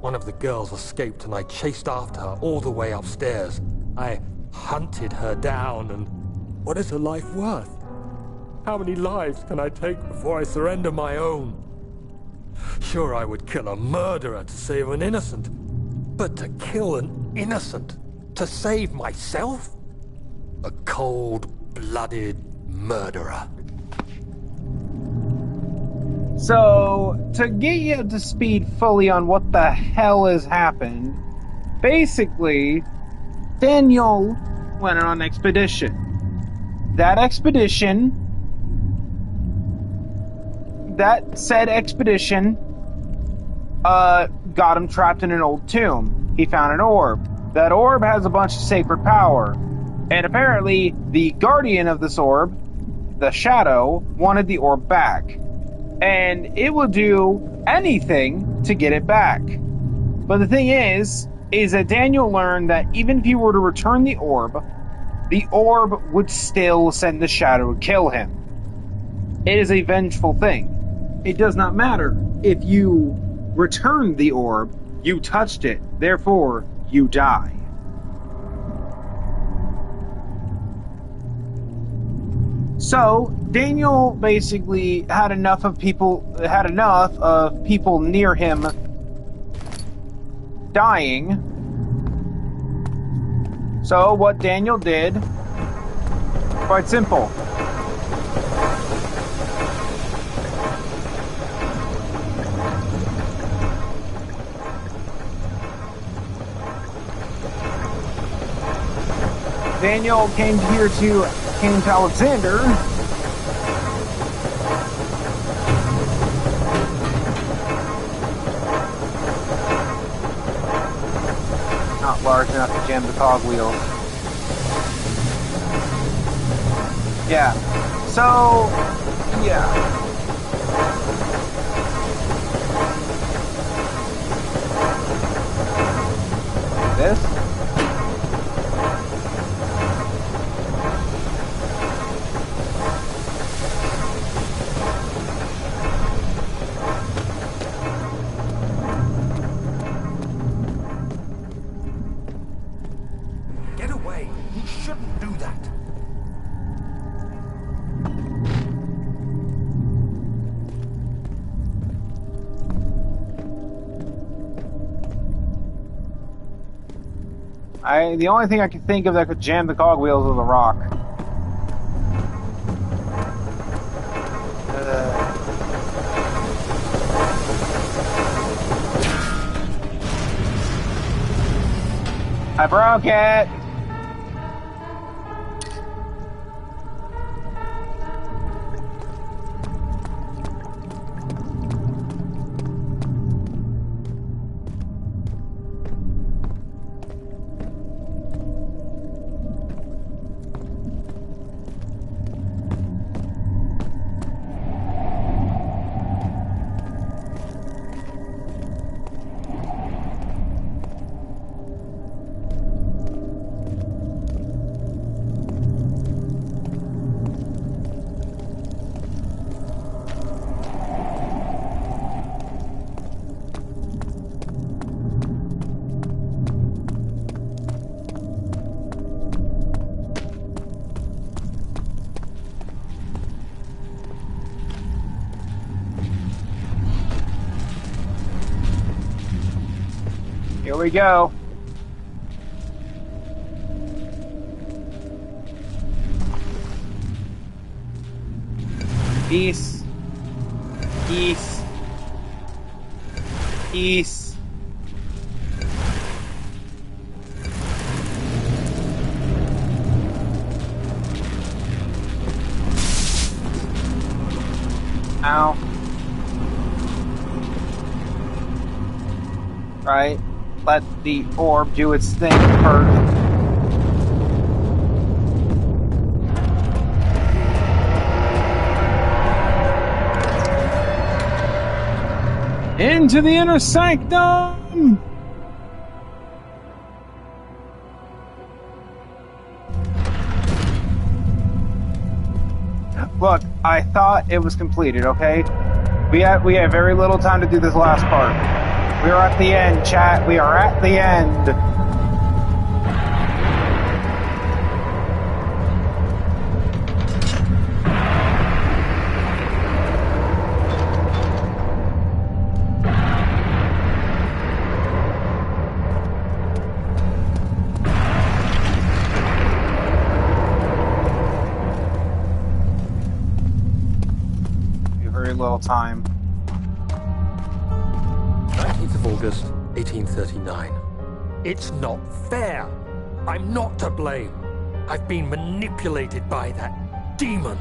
One of the girls escaped and I chased after her all the way upstairs. I hunted her down, and what is her life worth? How many lives can I take before I surrender my own? Sure, I would kill a murderer to save an innocent, but to kill an innocent to save myself? A cold-blooded murderer. So, to get you up to speed fully on what the hell has happened, basically, Daniel went on an expedition. That said expedition, got him trapped in an old tomb. He found an orb. That orb has a bunch of sacred power. And apparently, the guardian of this orb, the Shadow, wanted the orb back. And it will do anything to get it back. But the thing is that Daniel learned that even if he were to return the orb would still send the Shadow to kill him. It is a vengeful thing. It does not matter if you return the orb, you touched it, therefore you die. So, Daniel basically had enough of people near him dying. So, what Daniel did, quite simple. Daniel came to Alexander. Not large enough to jam the cogwheels. Yeah. So, yeah. This? The only thing I could think of that could jam the cogwheels was a rock. I broke it! Here we go. Peace. Peace. Peace. Ow. right? Let the orb do its thing first. Into the inner sanctum! Look, I thought it was completed, okay? We have very little time to do this last part. We are at the end, chat. We are at the end. Little time. 19th of August, 1839. It's not fair. I'm not to blame. I've been manipulated by that demon.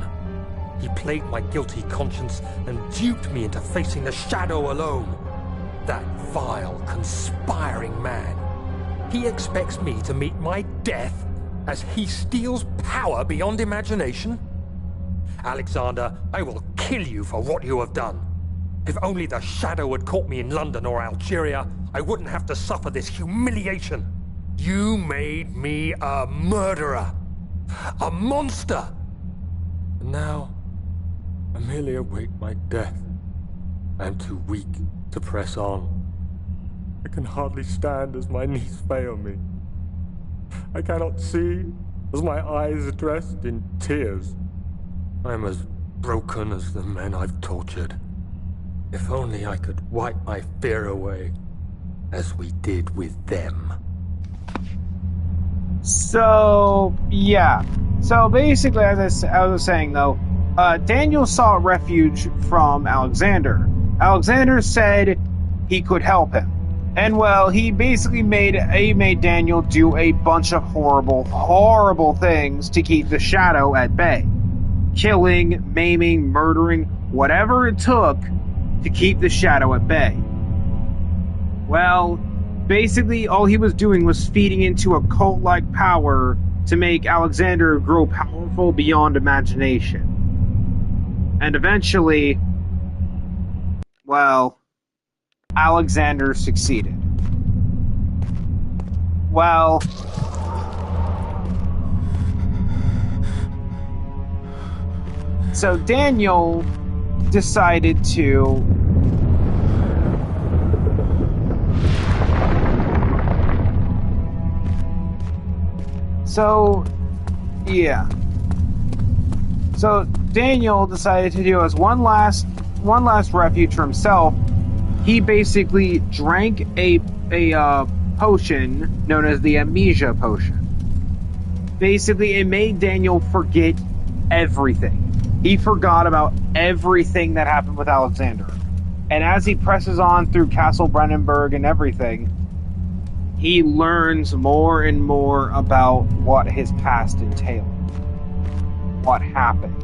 He played my guilty conscience and duped me into facing the shadow alone. That vile, conspiring man. He expects me to meet my death as he steals power beyond imagination. Alexander, I will kill you for what you have done. If only the shadow had caught me in London or Algeria, I wouldn't have to suffer this humiliation. You made me a murderer. A monster. And now, I merely await my death. I am too weak to press on. I can hardly stand as my knees fail me. I cannot see as my eyes are dressed in tears. I am as broken as the men I've tortured. If only I could wipe my fear away, as we did with them. So, yeah. So basically, as I was saying though, Daniel sought refuge from Alexander. Alexander said he could help him. And well, he basically made Daniel do a bunch of horrible things to keep the shadow at bay. Killing, maiming, murdering, whatever it took to keep the shadow at bay. Well, basically all he was doing was feeding into a cult-like power to make Alexander grow powerful beyond imagination. And eventually, well, Alexander succeeded. Well, so Daniel decided to Daniel decided to do as one last refuge for himself. He basically drank a potion known as the Amnesia Potion. Basically, it made Daniel forget everything. He forgot about everything that happened with Alexander. And as he presses on through Castle Brennenburg and everything, he learns more and more about what his past entailed. What happened.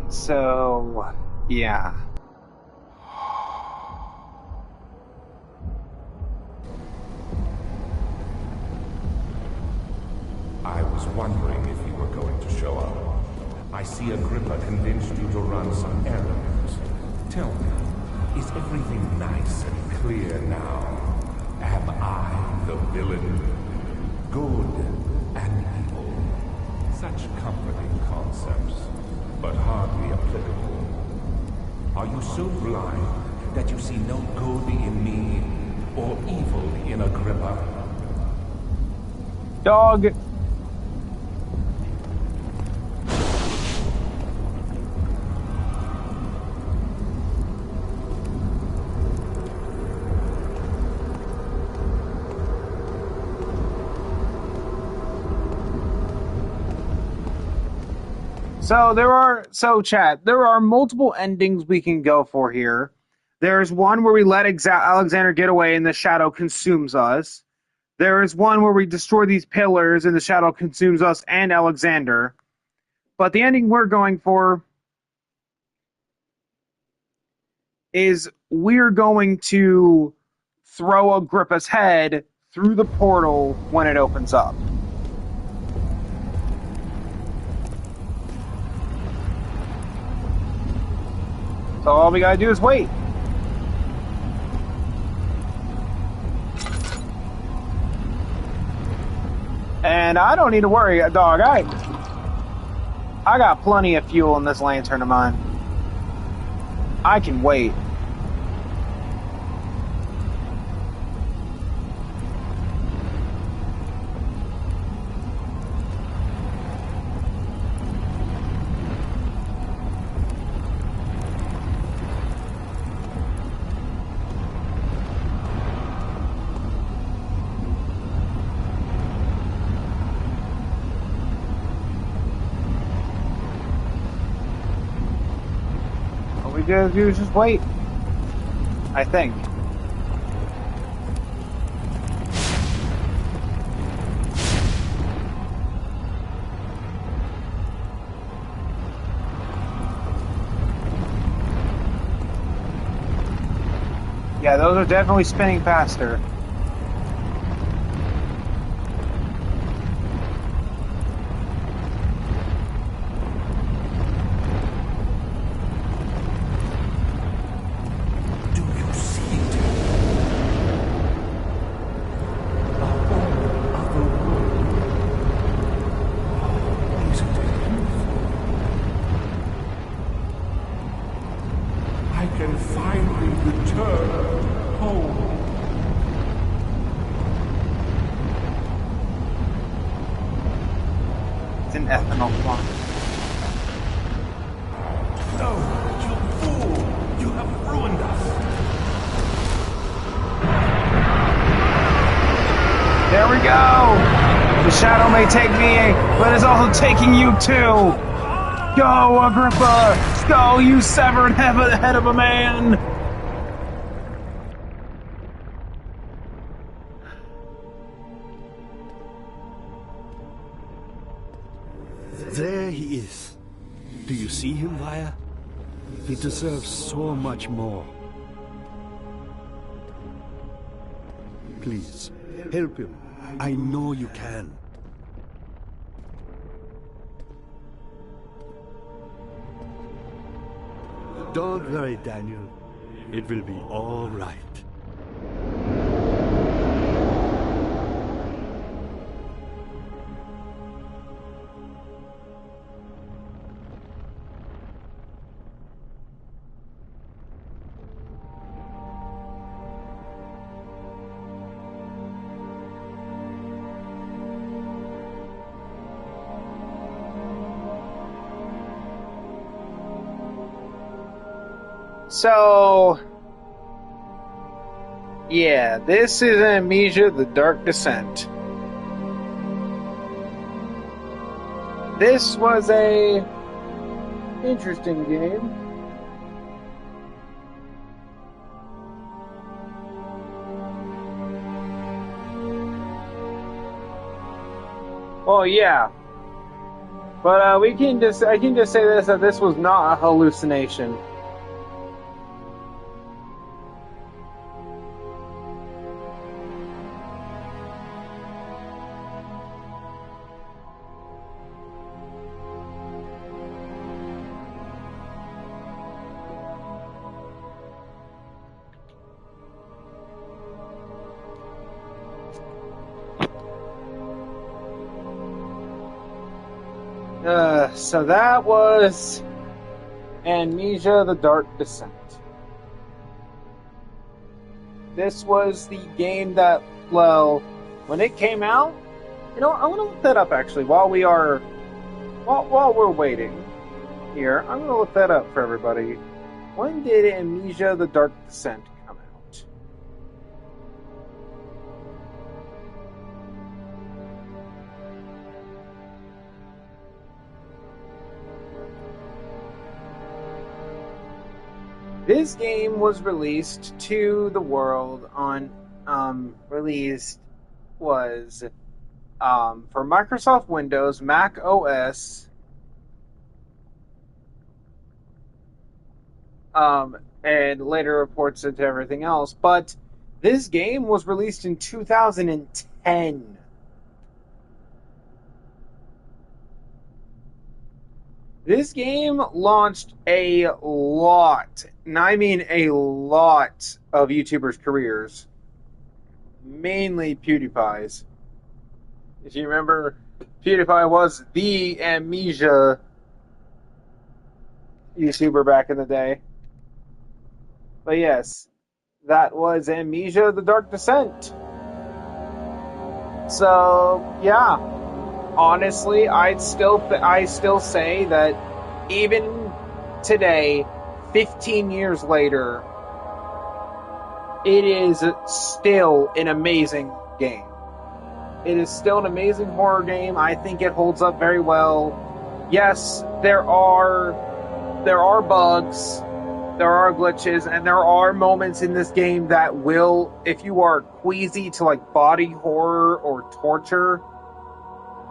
So, yeah. I was wondering if you were going to show up. I see Agrippa convinced you to run some errands. Tell me, is everything nice and clear now? Am I the villain? Good and evil. Such comforting concepts, but hardly applicable. Are you so blind that you see no good in me or evil in Agrippa? Dog. Chat, there are multiple endings we can go for here. There's one where we let Alexander get away and the shadow consumes us. There is one where we destroy these pillars and the shadow consumes us and Alexander. But the ending we're going for is we're going to throw Agrippa's head through the portal when it opens up. So all we gotta do is wait. And I don't need to worry, dog. I got plenty of fuel in this lantern of mine. I can wait. All we gotta do is just wait. I think. Yeah, those are definitely spinning faster. It's an ethanol plant. No, you fool! You have ruined us! There we go! The shadow may take me, but it's also taking you too! Go, Agrippa! Go, you severed head of a man! There he is. Do you see him, Vaya? He deserves so much more. Please, help him. I know you can. Don't worry, Daniel. It will be all right. So, yeah, this is Amnesia: The Dark Descent. This was a interesting game. Oh yeah, but I can just say this, that this was not a hallucination. So that was Amnesia: The Dark Descent. This was the game that, well, when it came out, I want to look that up actually while we're waiting here. I'm going to look that up for everybody. When did Amnesia: The Dark Descent come out? This game was released to the world on for Microsoft Windows, Mac OS, and later reports into everything else. But this game was released in 2010. This game launched a lot, and I mean a lot, of YouTubers' careers. Mainly PewDiePie's. If you remember, PewDiePie was the Amnesia YouTuber back in the day. But yes, that was Amnesia: The Dark Descent. So, yeah. Honestly, I still say that even today, 15 years later, it is still an amazing game. It is still an amazing horror game. I think it holds up very well. Yes, there are bugs, there are glitches, and there are moments in this game that will, if you are queasy to like body horror or torture,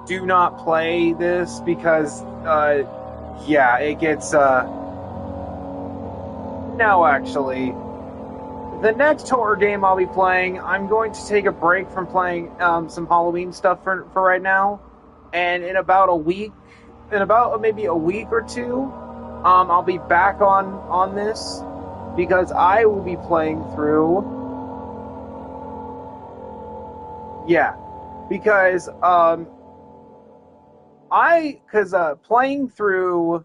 do not play this because, yeah, it gets, no, actually. The next horror game I'll be playing, I'm going to take a break from playing, some Halloween stuff for right now, and in about maybe a week or two, I'll be back on this, because I will be playing through, yeah, because, playing through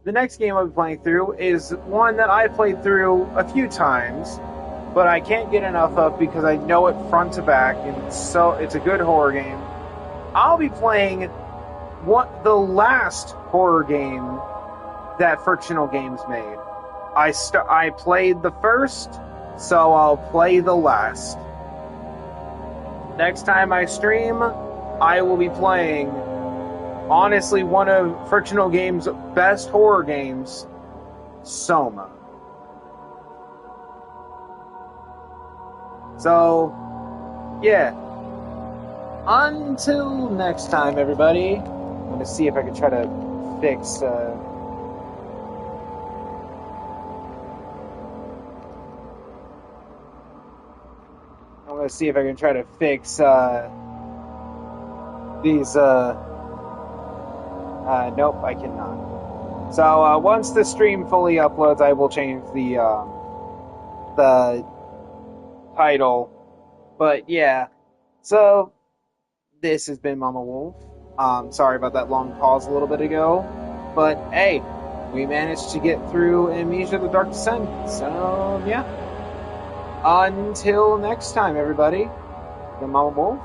the next game I'll be playing through is one that I played through a few times, but I can't get enough of because I know it front to back, and it's a good horror game. I'll be playing the last horror game that Frictional Games made. I played the first, so I'll play the last. Next time I stream, I will be playing, honestly, one of Frictional Games' best horror games, Soma. So, yeah. Until next time, everybody. I'm going to see if I can try to fix, these, nope, I cannot. So, once the stream fully uploads, I will change the title. But, yeah. So, this has been Mama Wolf. Sorry about that long pause a little bit ago. But, hey, we managed to get through Amnesia: The Dark Descent. So, yeah. Until next time, everybody. I'm Mama Wolf.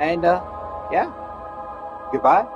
And, yeah. Goodbye.